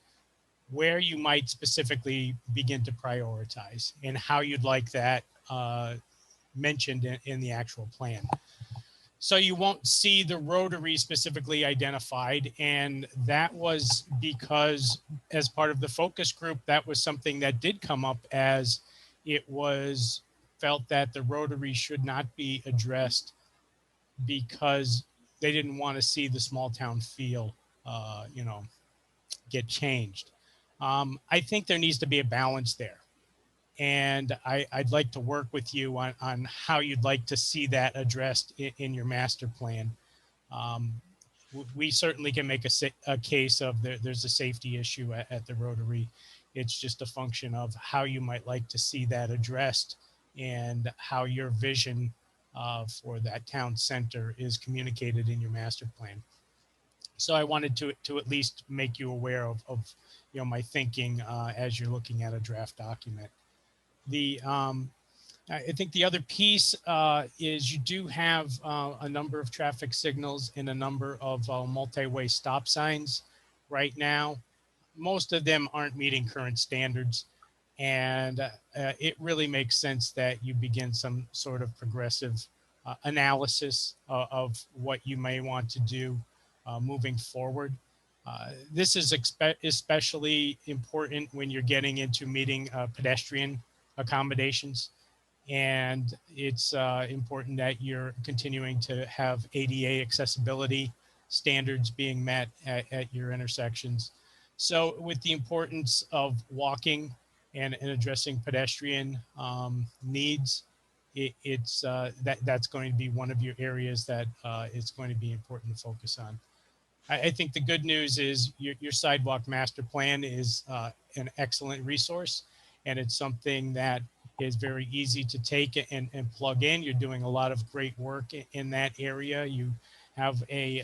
where you might specifically begin to prioritize and how you'd like that mentioned in the actual plan. So you won't see the Rotary specifically identified. And that was because as part of the focus group, that was something that did come up, as it was felt that the Rotary should not be addressed because they didn't want to see the small town feel, get changed. I think there needs to be a balance there. And I'd like to work with you on how you'd like to see that addressed in your master plan. We certainly can make a case of there's a safety issue at the Rotary. It's just a function of how you might like to see that addressed and how your vision for that town center is communicated in your master plan. So I wanted to at least make you aware of my thinking as you're looking at a draft document. I think the other piece is you do have a number of traffic signals and a number of multi-way stop signs right now. Most of them aren't meeting current standards, and it really makes sense that you begin some sort of progressive analysis of what you may want to do moving forward. This is especially important when you're getting into meeting pedestrian accommodations. And it's important that you're continuing to have ADA accessibility standards being met at your intersections. So with the importance of walking and addressing pedestrian needs, that's going to be one of your areas that it's going to be important to focus on. I think the good news is your sidewalk master plan is an excellent resource, and it's something that is very easy to take and plug in. You're doing a lot of great work in that area. You have a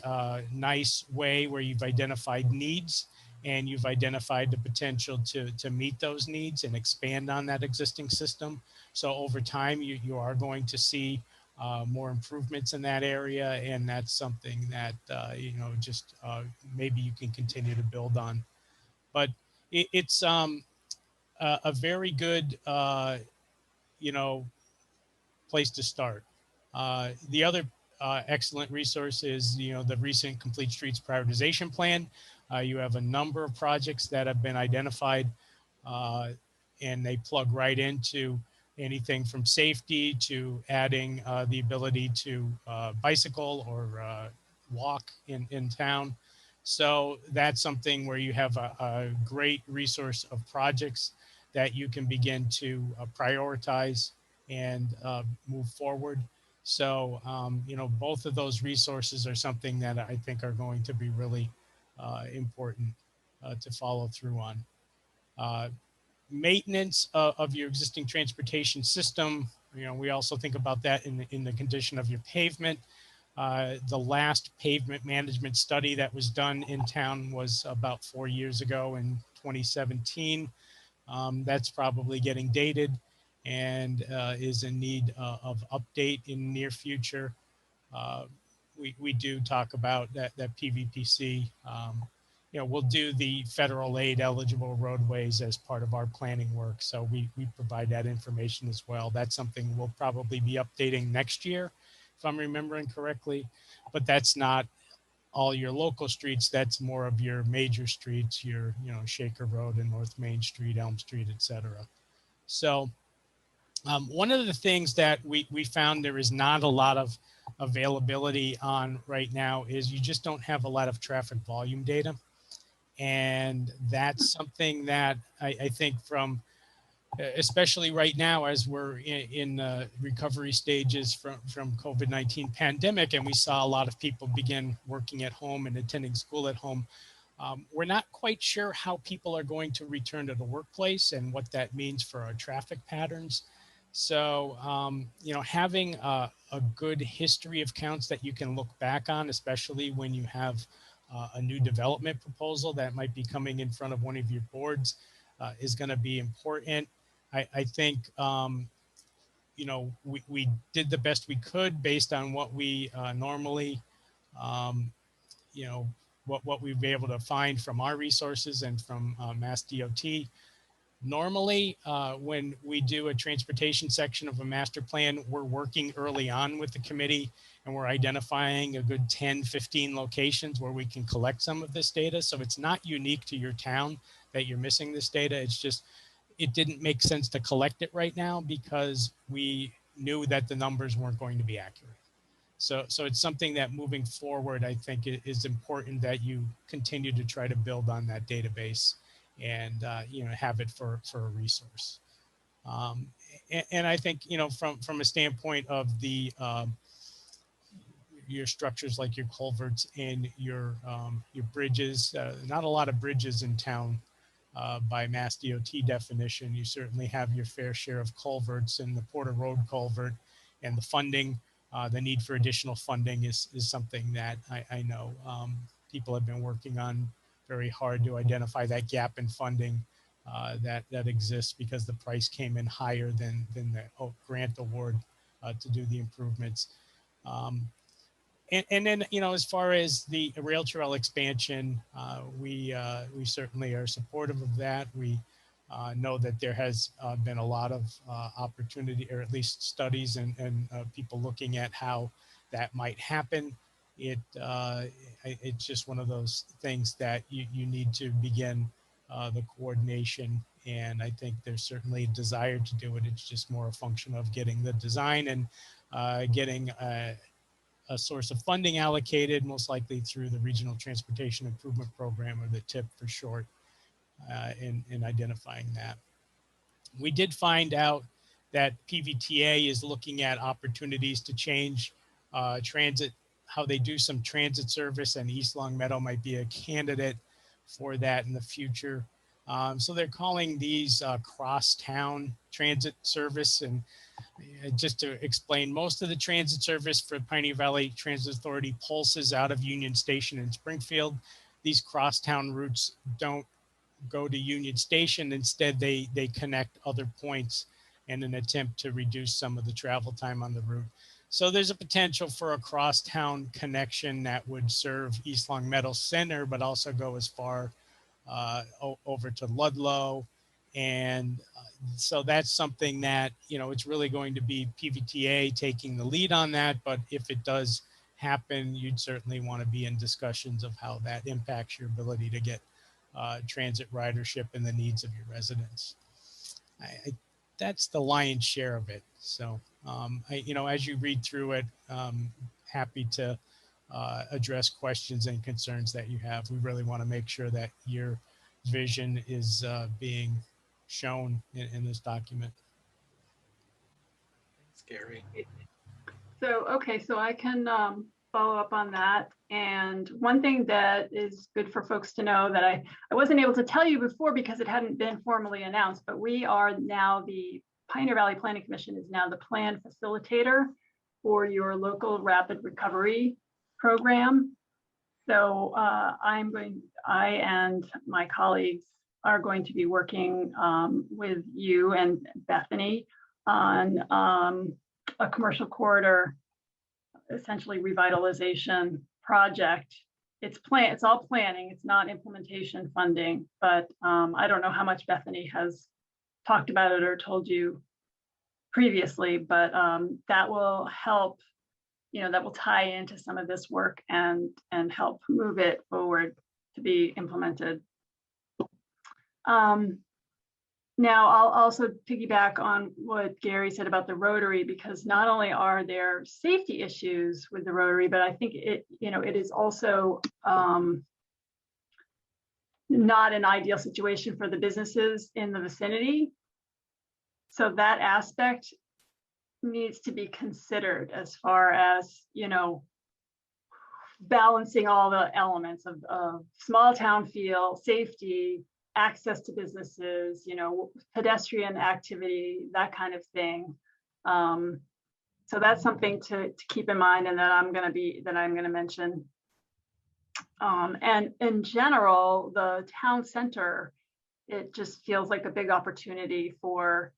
nice way where you've identified needs, and you've identified the potential to meet those needs and expand on that existing system. So over time, you are going to see more improvements in that area, and that's something that maybe you can continue to build on. But it's a very good place to start. The other excellent resource is the recent Complete Streets Prioritization Plan. You have a number of projects that have been identified, and they plug right into anything from safety to adding the ability to bicycle or walk in town. So that's something where you have a great resource of projects that you can begin to prioritize and move forward. So, both of those resources are something that I think are going to be really important to follow through on. Maintenance of your existing transportation system. We also think about that in the condition of your pavement. The last pavement management study that was done in town was about 4 years ago in 2017. That's probably getting dated and is in need of update in near future. We do talk about that PVPC. We'll do the federal aid eligible roadways as part of our planning work. So we provide that information as well. That's something we'll probably be updating next year, if I'm remembering correctly. But that's not all your local streets. That's more of your major streets, your Shaker Road and North Main Street, Elm Street, etc. So one of the things that we found there is not a lot of availability on right now is you just don't have a lot of traffic volume data. And that's something that I think from, especially right now, as we're in recovery stages from COVID-19 pandemic, and we saw a lot of people begin working at home and attending school at home. We're not quite sure how people are going to return to the workplace and what that means for our traffic patterns. So, having a good history of counts that you can look back on, especially when you have a new development proposal that might be coming in front of one of your boards, is going to be important. I think, we did the best we could based on what we normally, what we've been able to find from our resources and from Mass DOT. Normally, when we do a transportation section of a master plan, we're working early on with the committee and we're identifying a good 10, 15 locations where we can collect some of this data. So it's not unique to your town that you're missing this data. It's just, it didn't make sense to collect it right now because we knew that the numbers weren't going to be accurate. So it's something that moving forward, I think it is important that you continue to try to build on that database and have it for a resource. And I think from a standpoint of the your structures like your culverts and your bridges, not a lot of bridges in town by Mass DOT definition. You certainly have your fair share of culverts, and the Porter Road culvert and the funding. The need for additional funding is something that I know people have been working on very hard to identify that gap in funding that exists because the price came in higher than the grant award to do the improvements. And then, as far as the rail trail expansion, we certainly are supportive of that. We know that there has been a lot of opportunity, or at least studies and people looking at how that might happen. It's just one of those things that you need to begin the coordination. And I think there's certainly a desire to do it. It's just more a function of getting the design and getting a source of funding allocated, most likely through the Regional Transportation Improvement Program, or the TIP for short, in identifying that. We did find out that PVTA is looking at opportunities to change transit, how they do some transit service, and East Longmeadow might be a candidate for that in the future. So they're calling these cross-town transit service. And just to explain, most of the transit service for Pioneer Valley Transit Authority pulses out of Union Station in Springfield. These crosstown routes don't go to Union Station. Instead, they connect other points in an attempt to reduce some of the travel time on the route. So there's a potential for a crosstown connection that would serve East Longmeadow Center, but also go as far over to Ludlow. And so that's something that, it's really going to be PVTA taking the lead on that. But if it does happen, you'd certainly want to be in discussions of how that impacts your ability to get transit ridership and the needs of your residents. That's the lion's share of it. So, as you read through it, happy to address questions and concerns that you have. We really want to make sure that your vision is being shown in this document. Thanks, Gary. So I can follow up on that. And one thing that is good for folks to know that I wasn't able to tell you before because it hadn't been formally announced, but we are now, the Pioneer Valley Planning Commission is now the plan facilitator for your local rapid recovery program. So I and my colleagues are going to be working with you and Bethany on a commercial corridor, essentially revitalization project. It's all planning, it's not implementation funding, but I don't know how much Bethany has talked about it or told you previously, but that will help, that will tie into some of this work and help move it forward to be implemented. Now, I'll also piggyback on what Gary said about the Rotary, because not only are there safety issues with the Rotary, but I think it is also not an ideal situation for the businesses in the vicinity. So that aspect needs to be considered as far as, balancing all the elements of small town feel, safety, access to businesses, pedestrian activity, that kind of thing. So that's something to keep in mind, and that I'm going to mention. And in general, the town center, it just feels like a big opportunity for,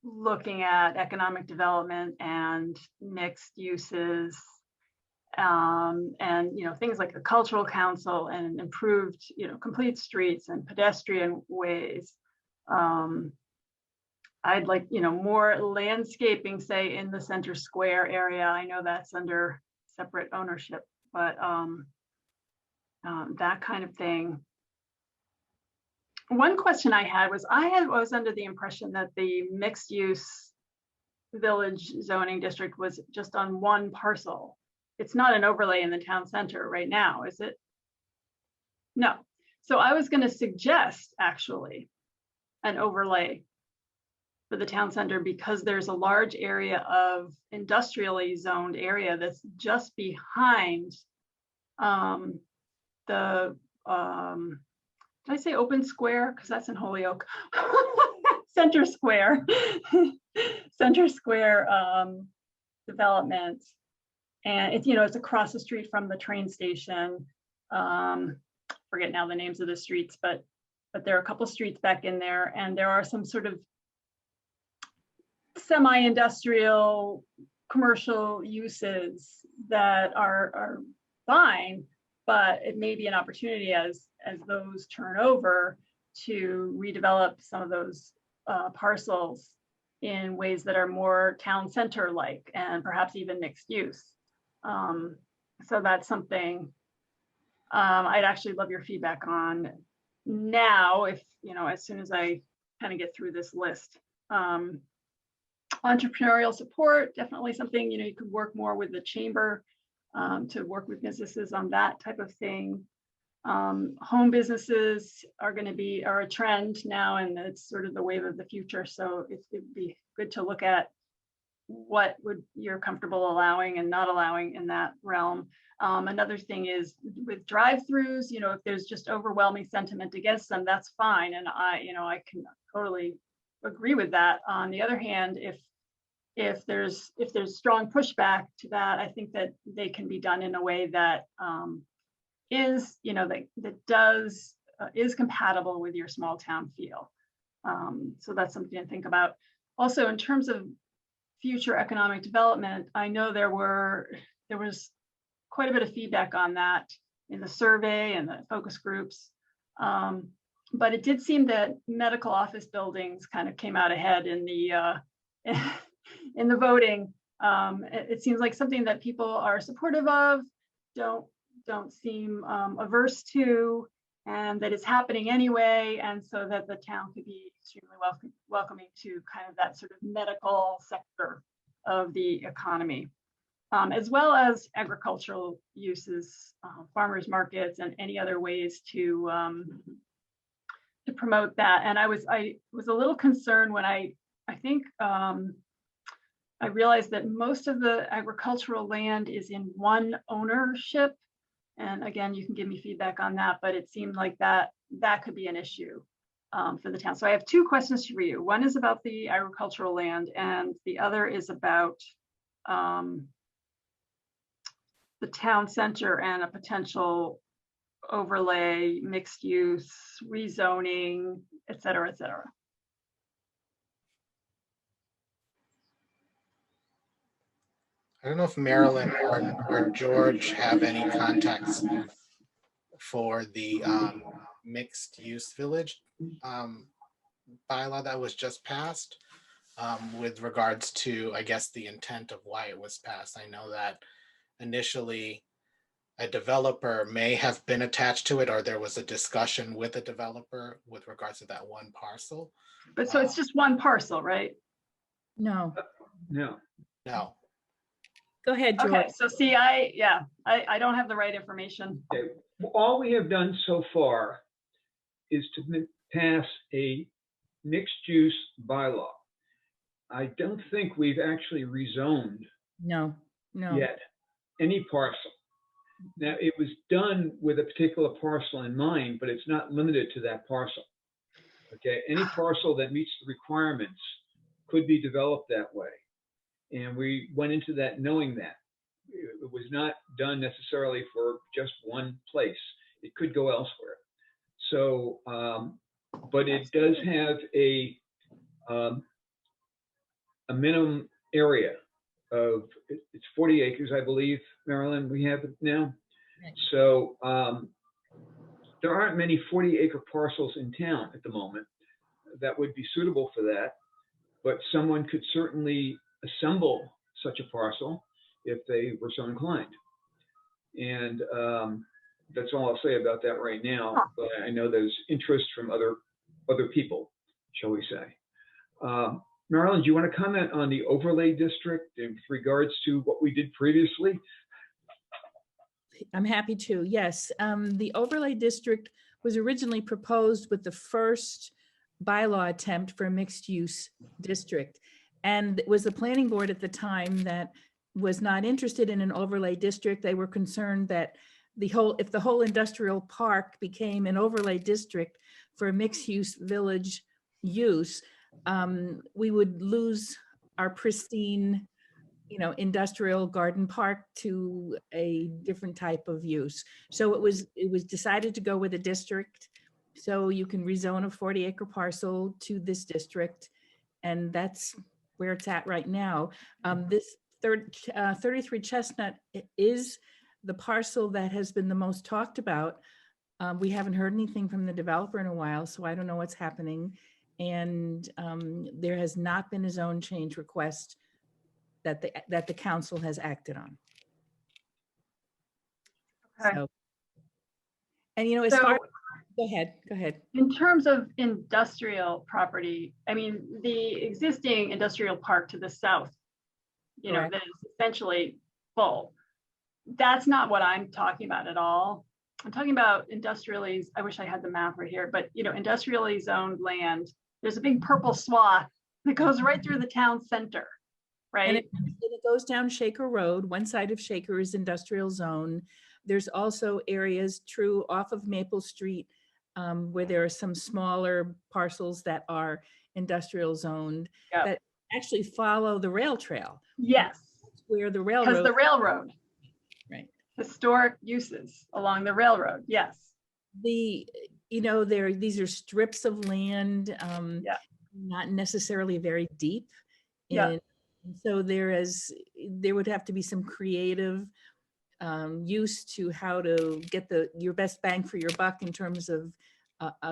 looking at economic development and mixed uses. And things like the cultural council and improved complete streets and pedestrian ways. I'd like more landscaping, say, in the center square area. I know that's under separate ownership, but that kind of thing. One question I had was, I was under the impression that the mixed use village zoning district was just on one parcel. It's not an overlay in the town center right now, is it? No. So I was going to suggest actually an overlay for the town center, because there's a large area of industrially zoned area that's just behind the, did I say open square? Because that's in Holyoke. Center Square. Center Square development. And it's across the street from the train station. Forget now the names of the streets, but there are a couple streets back in there, and there are some sort of semi-industrial commercial uses that are fine, but it may be an opportunity as those turn over to redevelop some of those parcels in ways that are more town center like, and perhaps even mixed use. So that's something I'd actually love your feedback on now, if, as soon as I kind of get through this list. Entrepreneurial support, definitely something, you could work more with the chamber to work with businesses on that type of thing. Home businesses are a trend now, and it's sort of the wave of the future. So it'd be good to look at what you're comfortable allowing and not allowing in that realm. Another thing is with drive-throughs, if there's just overwhelming sentiment against them, that's fine. And I can totally agree with that. On the other hand, if there's strong pushback to that, I think that they can be done in a way that is compatible with your small town feel. So that's something to think about. Also, in terms of future economic development, I know there was quite a bit of feedback on that in the survey and the focus groups. But it did seem that medical office buildings kind of came out ahead in the in the voting. It seems like something that people are supportive of, don't seem averse to, and that it's happening anyway, and so that the town could be extremely welcoming to kind of that sort of medical sector of the economy, as well as agricultural uses, farmers markets, and any other ways to promote that. And I was a little concerned when I think I realized that most of the agricultural land is in one ownership. And again, you can give me feedback on that, but it seemed like that could be an issue for the town. So I have two questions for you. One is about the agricultural land, and the other is about the town center and a potential overlay, mixed use, rezoning, et cetera, et cetera. I don't know if Marilyn or George have any contacts for the mixed use village bylaw that was just passed with regards to, I guess, the intent of why it was passed. I know that initially a developer may have been attached to it, or there was a discussion with a developer with regards to that one parcel. But so it's just one parcel, right? No, No. No. go ahead, George. Okay, so see, I don't have the right information. Okay. All we have done so far is to pass a mixed-use bylaw. I don't think we've actually rezoned No, no. yet any parcel. Now, it was done with a particular parcel in mind, but it's not limited to that parcel. Okay, any parcel that meets the requirements could be developed that way. And we went into that knowing that. It was not done necessarily for just one place. It could go elsewhere. So, but it does have a minimum area of, it's 40 acres, I believe, Marilyn, we have it now. So there aren't many 40-acre parcels in town at the moment that would be suitable for that, but someone could certainly assemble such a parcel if they were so inclined. And that's all I'll say about that right now, but I know there's interest from other people, shall we say. Marilyn, do you want to comment on the overlay district in regards to what we did previously? I'm happy to, yes. The overlay district was originally proposed with the first bylaw attempt for a mixed use district. And it was the planning board at the time that was not interested in an overlay district. They were concerned that if the whole industrial park became an overlay district for mixed use village use, we would lose our pristine, industrial garden park to a different type of use. So it was decided to go with a district. So you can rezone a 40-acre parcel to this district, and that's where it's at right now. This 33 Chestnut is the parcel that has been the most talked about. We haven't heard anything from the developer in a while, so I don't know what's happening. And there has not been a zone change request that the council has acted on. Okay. So, and as So- far, go ahead. In terms of industrial property, I mean, the existing industrial park to the south, Correct. that is essentially full. That's not what I'm talking about at all. I'm talking about industrially, I wish I had the map right here, but industrially zoned land. There's a big purple swath that goes right through the town center, right? And it goes down Shaker Road. One side of Shaker is industrial zone. There's also areas true off of Maple Street where there are some smaller parcels that are industrial zoned that actually follow the rail trail. Yes. Where the railroad. Because the railroad. Right. Historic uses along the railroad. Yes. These are strips of land, not necessarily very deep. Yeah. So there would have to be some creative use to how to get your best bang for your buck in terms of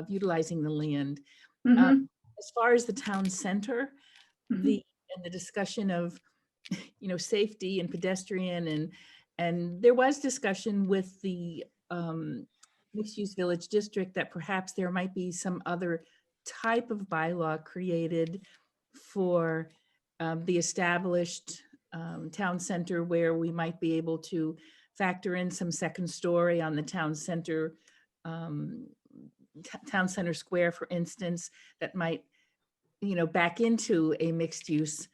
utilizing the land. Mhm. As far as the town center, the discussion of safety and pedestrian and there was discussion with the mixed-use village district that perhaps there might be some other type of bylaw created for the established town center where we might be able to factor in some second story on the town center square, for instance, that might back into a mixed use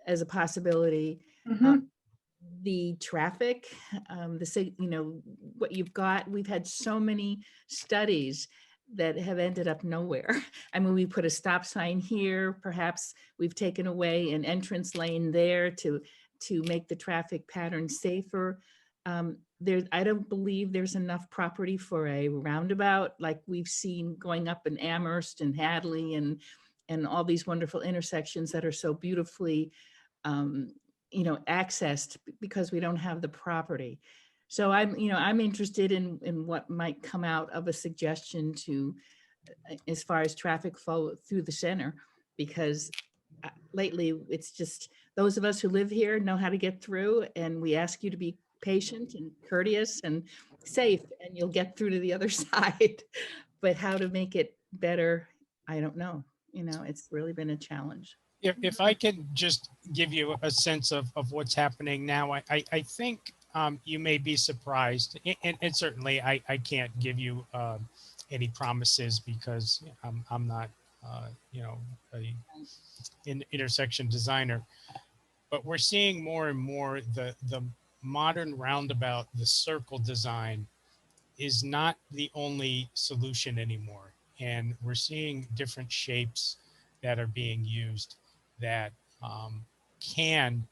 as a possibility. The traffic, what you've got, we've had so many studies that have ended up nowhere. I mean, we put a stop sign here, perhaps we've taken away an entrance lane there to make the traffic pattern safer. I don't believe there's enough property for a roundabout like we've seen going up in Amherst and Hadley and all these wonderful intersections that are so beautifully, um, accessed because we don't have the property. So I'm interested in what might come out of a suggestion to, as far as traffic flow through the center, because lately it's just those of us who live here know how to get through, and we ask you to be patient and courteous and safe, and you'll get through to the other side. But how to make it better, I don't know. It's really been a challenge. If I can just give you a sense of what's happening now, I think you may be surprised, and certainly I can't give you any promises because I'm not, an intersection designer, but we're seeing more and more the modern roundabout, the circle design is not the only solution anymore. And we're seeing different shapes that are being used that can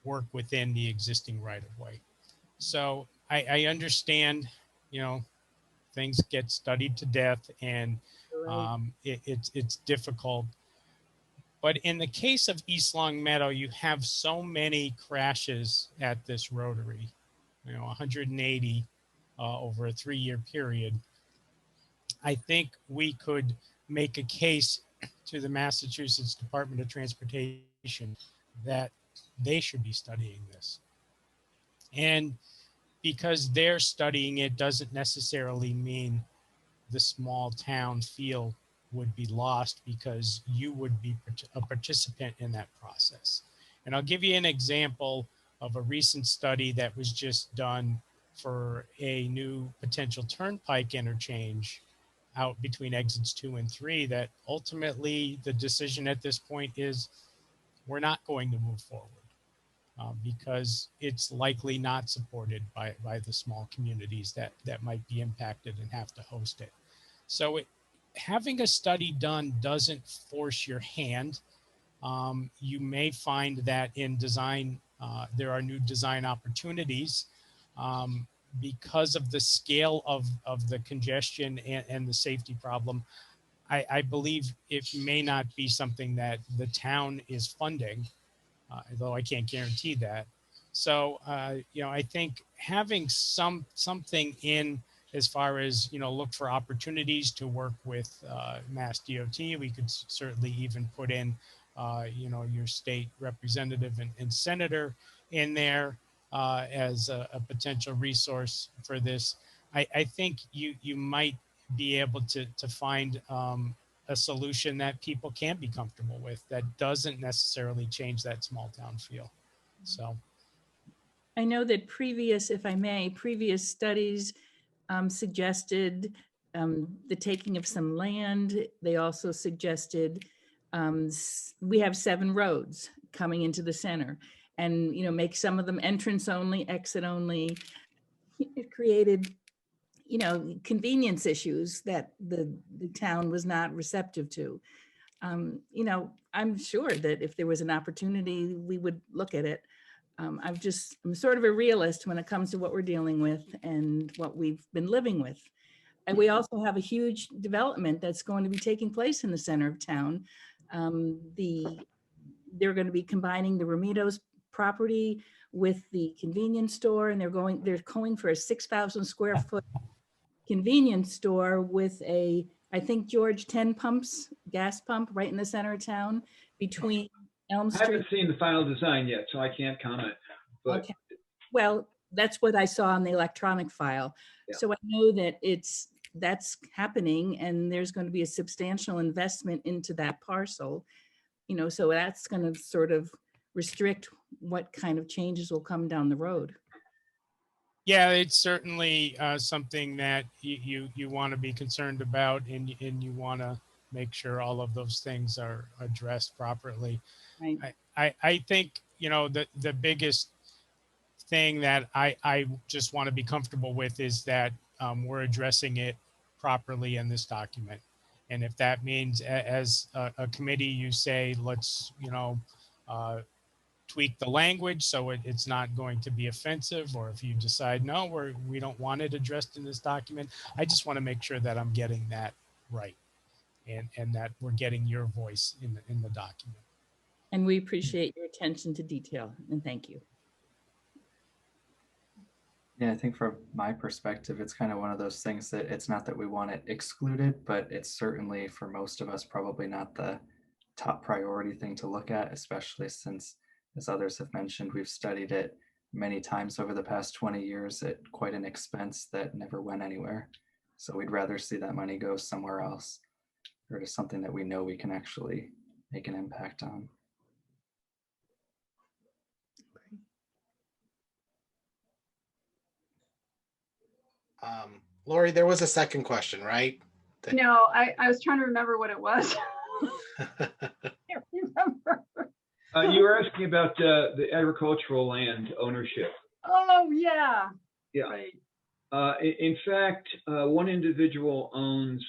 work within the existing right of way. So I understand, things get studied to death and it's difficult. But in the case of East Longmeadow, you have so many crashes at this rotary, 180 over a 3-year period. I think we could make a case to the Massachusetts Department of Transportation that they should be studying this. And because they're studying it doesn't necessarily mean the small town feel would be lost because you would be a participant in that process. And I'll give you an example of a recent study that was just done for a new potential turnpike interchange out between exits 2 and 3 that ultimately the decision at this point is we're not going to move forward because it's likely not supported by the small communities that might be impacted and have to host it. So having a study done doesn't force your hand. You may find that in design, there are new design opportunities because of the scale of the congestion and the safety problem. I believe it may not be something that the town is funding, though I can't guarantee that. So, I think having something in as far as, look for opportunities to work with Mass DOT, we could certainly even put in, your state representative and senator in there as a potential resource for this. I think you might be able to find a solution that people can be comfortable with that doesn't necessarily change that small town feel. So I know that previous studies suggested the taking of some land. They also suggested we have 7 roads coming into the center, and make some of them entrance only, exit only. It created convenience issues that the town was not receptive to. I'm sure that if there was an opportunity, we would look at it. I'm sort of a realist when it comes to what we're dealing with and what we've been living with. And we also have a huge development that's going to be taking place in the center of town. They're going to be combining the Meadow's property with the convenience store, and they're going for a 6,000 square foot convenience store with I think, George, 10 pumps, gas pump right in the center of town between Elm I Street. haven't seen the final design yet, so I can't comment. But Okay. Well, that's what I saw on the electronic file. Yeah. So I know that that's happening, and there's going to be a substantial investment into that parcel. So that's going to sort of restrict what kind of changes will come down the road. yeah, it's certainly something that you want to be concerned about, and you want to make sure all of those things are addressed properly. Right. I think, the biggest thing that I just want to be comfortable with is that we're addressing it properly in this document. And if that means as a committee, you say, let's, tweak the language so it's not going to be offensive, or if you decide, no, we don't want it addressed in this document. I just want to make sure that I'm getting that right, and that we're getting your voice in the document. And we appreciate your attention to detail, and thank you. Yeah, I think from my perspective, it's kind of one of those things that it's not that we want it excluded, but it's certainly for most of us probably not the top priority thing to look at, especially since, as others have mentioned, we've studied it many times over the past 20 years at quite an expense that never went anywhere. So we'd rather see that money go somewhere else, or to something that we know we can actually make an impact on. Lori, there was a second question, right? No, I was trying to remember what it was. I can't remember. You were asking about the agricultural land ownership. Oh, yeah. Yeah. Right. In fact, one individual owns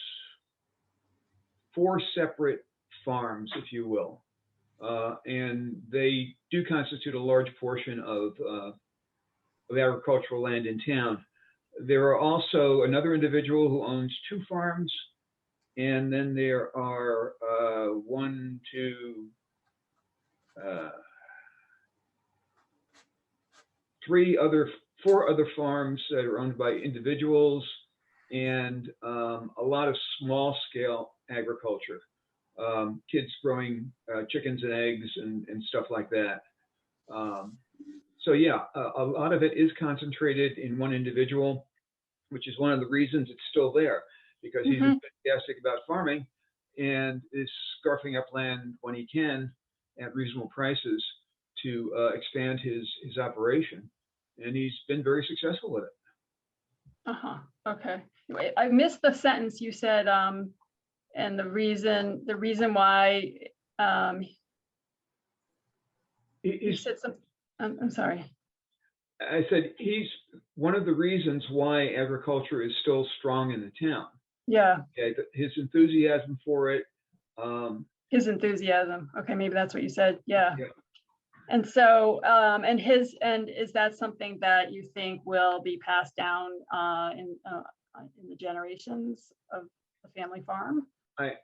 4 separate farms, if you will, and they do constitute a large portion of agricultural land in town. There are also another individual who owns 2 farms, and then there are 4 other farms that are owned by individuals, and a lot of small scale agriculture, kids growing chickens and eggs and stuff like that. So yeah, a lot of it is concentrated in one individual, which is one of the reasons it's still there, because he's enthusiastic about farming and is scarfing up land when he can at reasonable prices to expand his operation. And he's been very successful with it. Okay. Wait, I missed the sentence you said, and the reason why you said something. I'm sorry. I said he's one of the reasons why agriculture is still strong in the town. Yeah. Okay, his enthusiasm for it. His enthusiasm. Okay, maybe that's what you said. Yeah. Yeah. And so, and is that something that you think will be passed down in the generations of the family farm? I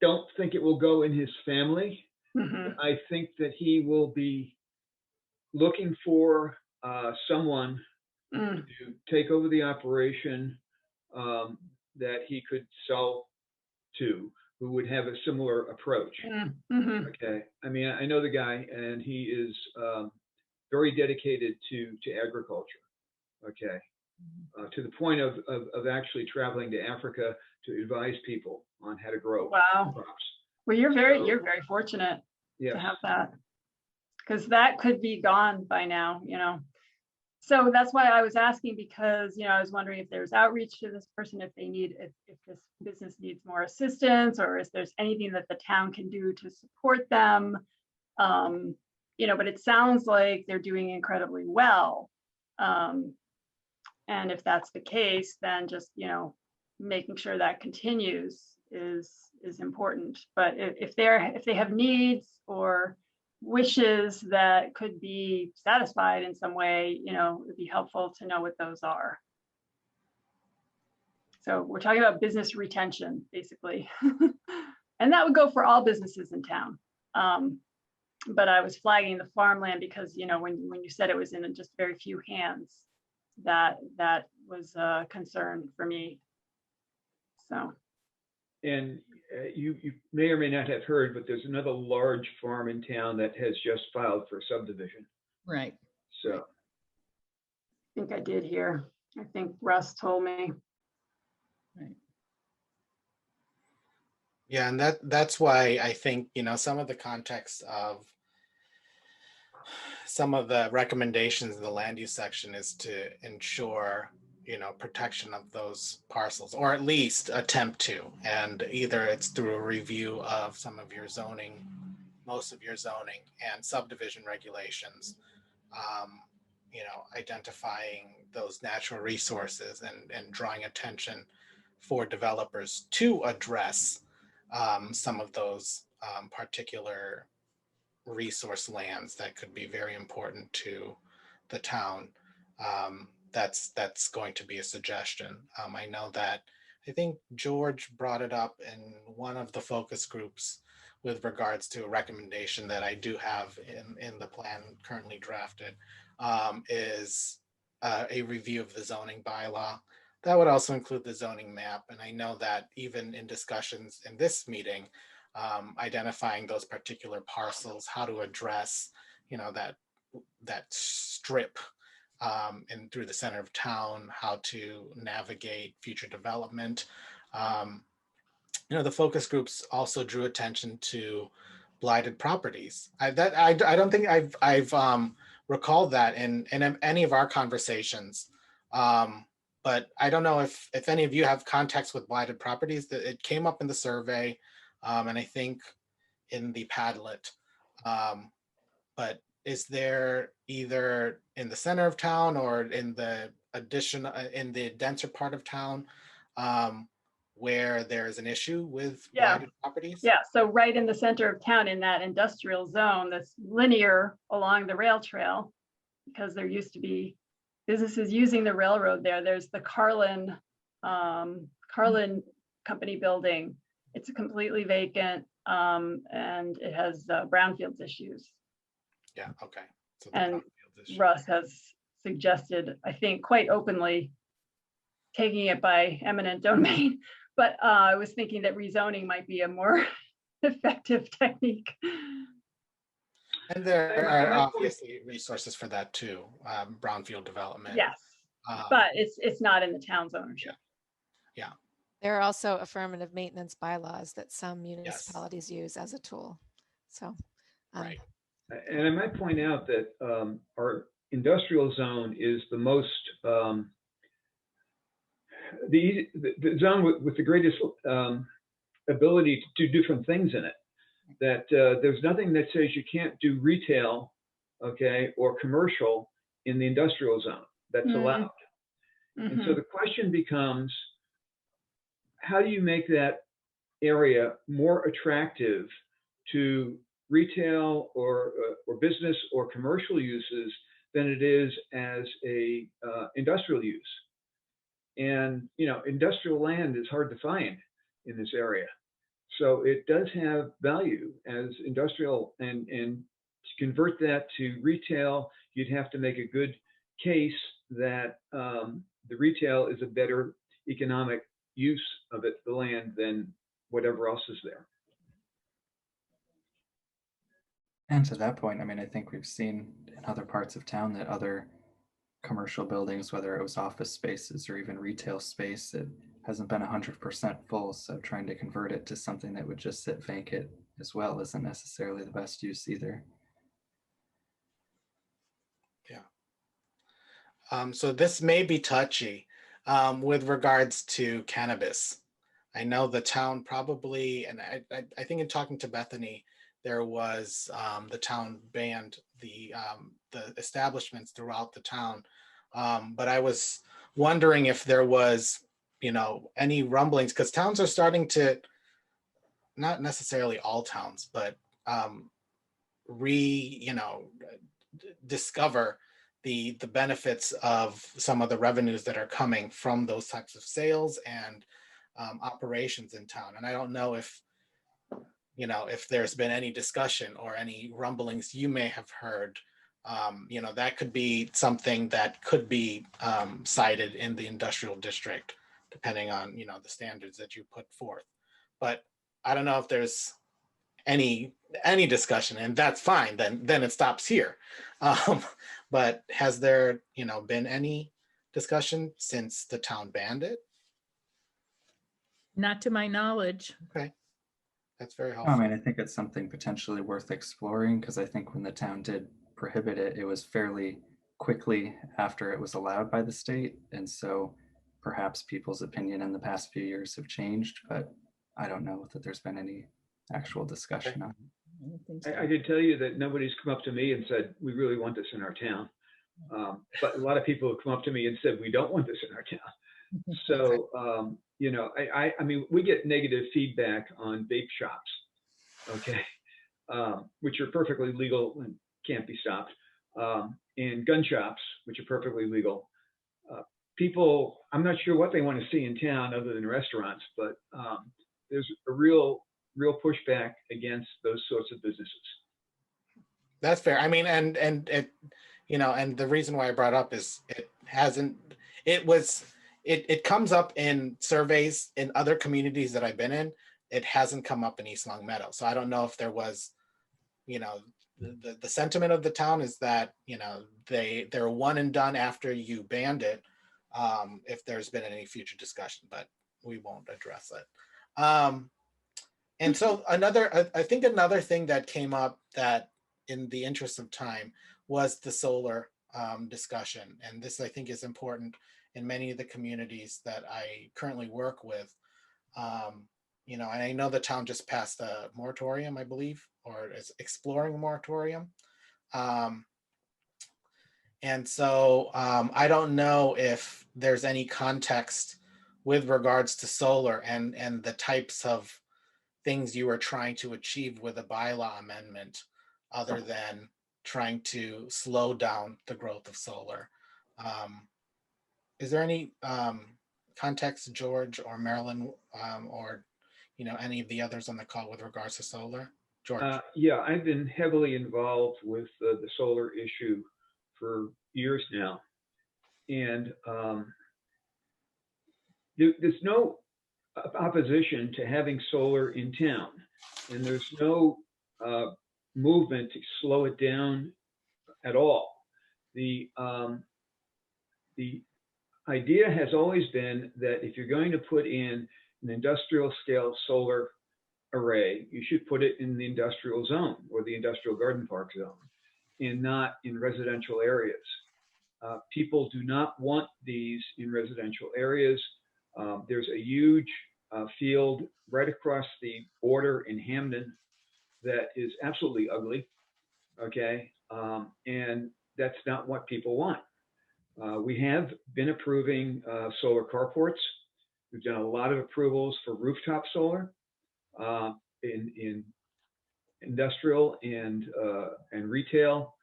don't think it will go in his family. I think that he will be looking for someone to take over the operation that he could sell to, who would have a similar approach. Okay, I mean, I know the guy, and he is very dedicated to agriculture. Okay, to the point of actually traveling to Africa to advise people on how to grow crops. Well, you're very fortunate to have that, because that could be gone by now, you know. So that's why I was asking, because, you know, I was wondering if there's outreach to this person, if this business needs more assistance, or if there's anything that the town can do to support them. You know, but it sounds like they're doing incredibly well. And if that's the case, then just, you know, making sure that continues is important. But if they have needs or wishes that could be satisfied in some way, you know, it would be helpful to know what those are. So we're talking about business retention, basically. And that would go for all businesses in town. But I was flagging the farmland because, you know, when you said it was in just very few hands, that was a concern for me. So. And you may or may not have heard, but there's another large farm in town that has just filed for subdivision. Right. So. I think I did hear. I think Russ told me. Right. Yeah, and that's why I think, you know, some of the context of some of the recommendations in the land use section is to ensure, you know, protection of those parcels, or at least attempt to, and either it's through a review of some of your zoning, most of your zoning and subdivision regulations, you know, identifying those natural resources and drawing attention for developers to address some of those particular resource lands that could be very important to the town. That's going to be a suggestion. I know that I think George brought it up in one of the focus groups with regards to a recommendation that I do have in the plan currently drafted, is a review of the zoning bylaw. That would also include the zoning map. And I know that even in discussions in this meeting, identifying those particular parcels, how to address, that strip and through the center of town, how to navigate future development. The focus groups also drew attention to blighted properties. I don't think I've recalled that in any of our conversations. But I don't know if any of you have context with blighted properties. That it came up in the survey, and I think in the Padlet. But is there either in the center of town or in the in the denser part of town, where there's an issue with blighted properties? Yeah, so right in the center of town in that industrial zone that's linear along the rail trail, because there used to be businesses using the railroad there. There's the Carlin company building. It's completely vacant, and it has brownfields issues. Yeah, okay. So and Russ has suggested, I think quite openly, taking it by eminent domain. But I was thinking that rezoning might be a more effective technique. And there are obviously resources for that too, brownfield development. Yes, but it's not in the town's ownership. Yeah. There are also affirmative maintenance bylaws that some municipalities use as a tool. So, right. And I might point out that our industrial zone is the most, the zone with the greatest ability to do different things in it. That there's nothing that says you can't do retail, okay, or commercial in the industrial zone. That's allowed. And so the question becomes, how do you make that area more attractive to retail or business or commercial uses than it is as a industrial use? And industrial land is hard to find in this area, so it does have value as industrial. And to convert that to retail, you'd have to make a good case that the retail is a better economic use of it, the land, than whatever else is there. And to that point, I mean, I think we've seen in other parts of town that other commercial buildings, whether it was office spaces or even retail space, it hasn't been 100% full. So trying to convert it to something that would just sit vacant as well isn't necessarily the best use either. Yeah. So this may be touchy with regards to cannabis. I know the town probably, and I think in talking to Bethany, there was the town banned the establishments throughout the town. But I was wondering if there was, any rumblings, because towns are starting to, not necessarily all towns, but discover the benefits of some of the revenues that are coming from those types of sales and operations in town. And I don't know if there's been any discussion or any rumblings you may have heard, that could be something that could be cited in the industrial district, depending on, the standards that you put forth. But I don't know if there's any discussion, and that's fine, then it stops here. But has there, been any discussion since the town banned it? Not to my knowledge. Okay. That's very helpful. I mean, I think it's something potentially worth exploring, because I think when the town did prohibit it, it was fairly quickly after it was allowed by the state. And so perhaps people's opinion in the past few years have changed, but I don't know that there's been any actual discussion on it. I can tell you that nobody's come up to me and said, we really want this in our town. But a lot of people have come up to me and said, we don't want this in our town. So, I mean, we get negative feedback on vape shops. Okay. which are perfectly legal and can't be stopped, and gun shops, which are perfectly legal. People, I'm not sure what they want to see in town other than restaurants, but there's a real pushback against those sorts of businesses. That's fair. I mean, and it, you know, and the reason why I brought up is it comes up in surveys in other communities that I've been in. It hasn't come up in East Longmeadow. So I don't know if there was, you know, the sentiment of the town is that, you know, they're one and done after you banned it. If there's been any future discussion, but we won't address it. And so I think another thing that came up that in the interest of time was the solar discussion. And this I think is important in many of the communities that I currently work with. You know, and I know the town just passed a moratorium, I believe, or is exploring a moratorium. And so I don't know if there's any context with regards to solar and the types of things you are trying to achieve with a bylaw amendment, other than trying to slow down the growth of solar. Is there any context, George or Marilyn, or you know, any of the others on the call with regards to solar? George. Yeah, I've been heavily involved with the solar issue for years now, and there's no opposition to having solar in town, and there's no movement to slow it down at all. The idea has always been that if you're going to put in an industrial scale solar array, you should put it in the industrial zone or the industrial garden park zone, and not in residential areas. People do not want these in residential areas. There's a huge field right across the border in Hamden that is absolutely ugly, okay? And that's not what people want. We have been approving solar carports. We've done a lot of approvals for rooftop solar in industrial and retail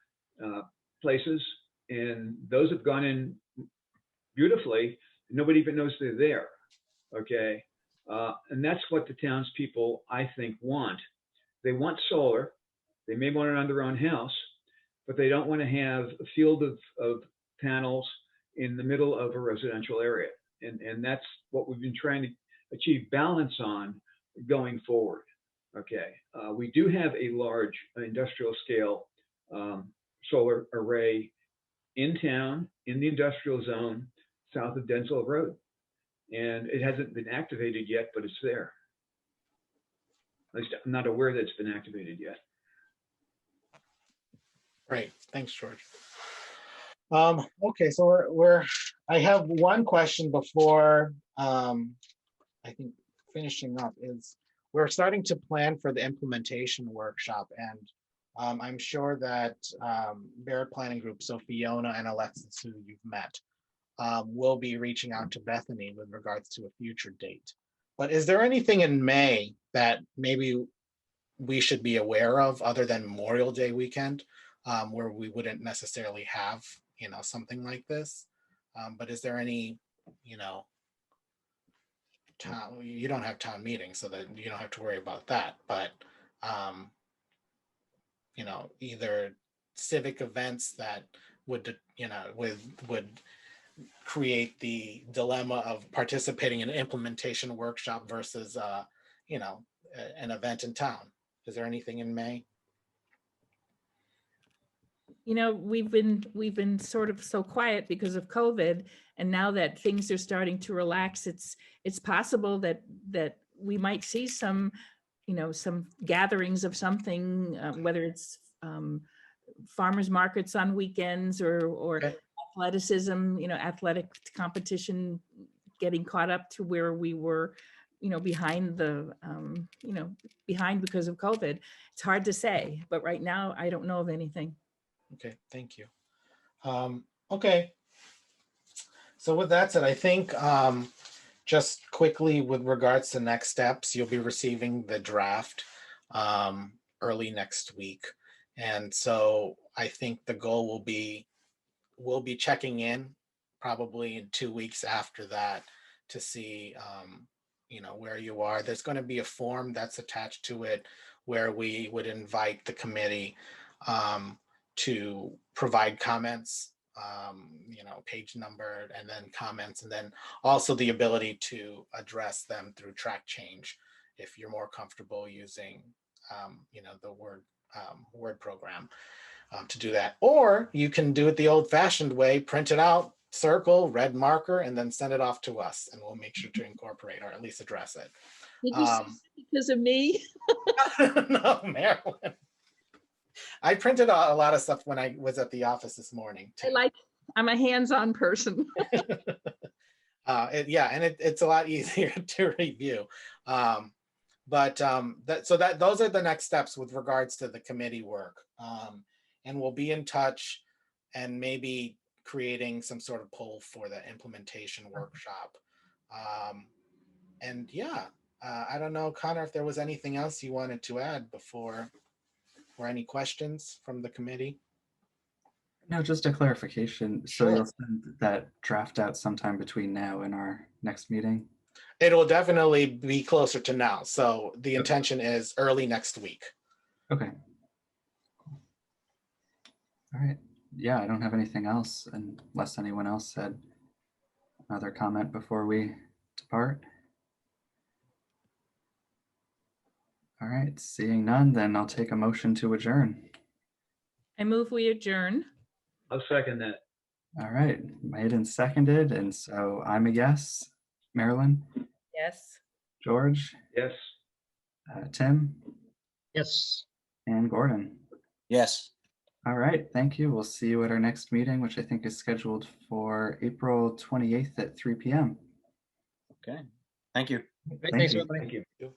places, and those have gone in beautifully. Nobody even knows they're there, okay? And that's what the townspeople, I think, want. They want solar. They may want it on their own house, but they don't want to have a field of panels in the middle of a residential area. And that's what we've been trying to achieve balance on going forward, okay? We do have a large industrial scale solar array in town, in the industrial zone, south of Densville Road. And it hasn't been activated yet, but it's there. At least I'm not aware that it's been activated yet. Great, thanks, George. Okay, so I have one question before I think finishing up is we're starting to plan for the implementation workshop, and I'm sure that Barrett Planning Group, so Fiona and Alexis, who you've met, will be reaching out to Bethany with regards to a future date. But is there anything in May that maybe we should be aware of other than Memorial Day weekend, where we wouldn't necessarily have, you know, something like this? But is there any, you know, you don't have town meetings, so that you don't have to worry about that, but you know, either civic events that would, you know, would create the dilemma of participating in an implementation workshop versus you know, an event in town. Is there anything in May? You know, we've been sort of so quiet because of COVID, and now that things are starting to relax, it's possible that we might see some, you know, some gatherings of something, whether it's farmers markets on weekends or Okay. athleticism, you know, athletic competition getting caught up to where we were, you know, behind because of COVID. It's hard to say, but right now I don't know of anything. Okay, thank you. Okay. So with that said, I think just quickly with regards to next steps, you'll be receiving the draft early next week. And so I think the goal will be, we'll be checking in probably in 2 weeks after that to see, where you are. There's going to be a form that's attached to it where we would invite the committee to provide comments, page numbered, and then comments, and then also the ability to address them through track change if you're more comfortable using, the Word program to do that. Or you can do it the old-fashioned way, print it out, circle, red marker, and then send it off to us, and we'll make sure to incorporate or at least address it. Did you say because of me? No, Marilyn. I printed a lot of stuff when I was at the office this morning too. I'm a hands-on person. It's a lot easier to review. Those are the next steps with regards to the committee work. And we'll be in touch and maybe creating some sort of poll for the implementation workshop. I don't know, Connor, if there was anything else you wanted to add before, or any questions from the committee? No, just a clarification. So Sure. you'll send that draft out sometime between now and our next meeting? It will definitely be closer to now. So the intention is early next week. Okay. All right. Yeah, I don't have anything else unless anyone else had another comment before we depart. All right, seeing none, then I'll take a motion to adjourn. I move we adjourn. I'll second that. All right, made and seconded, and so I'm a yes. Marilyn, Yes. George, Yes. Tim, Yes. and Gordon. Yes. All right, thank you. We'll see you at our next meeting, which I think is scheduled for April 28th at 3 p.m. Okay. Thank you. Great, Thank thanks, you. everybody. Thank you.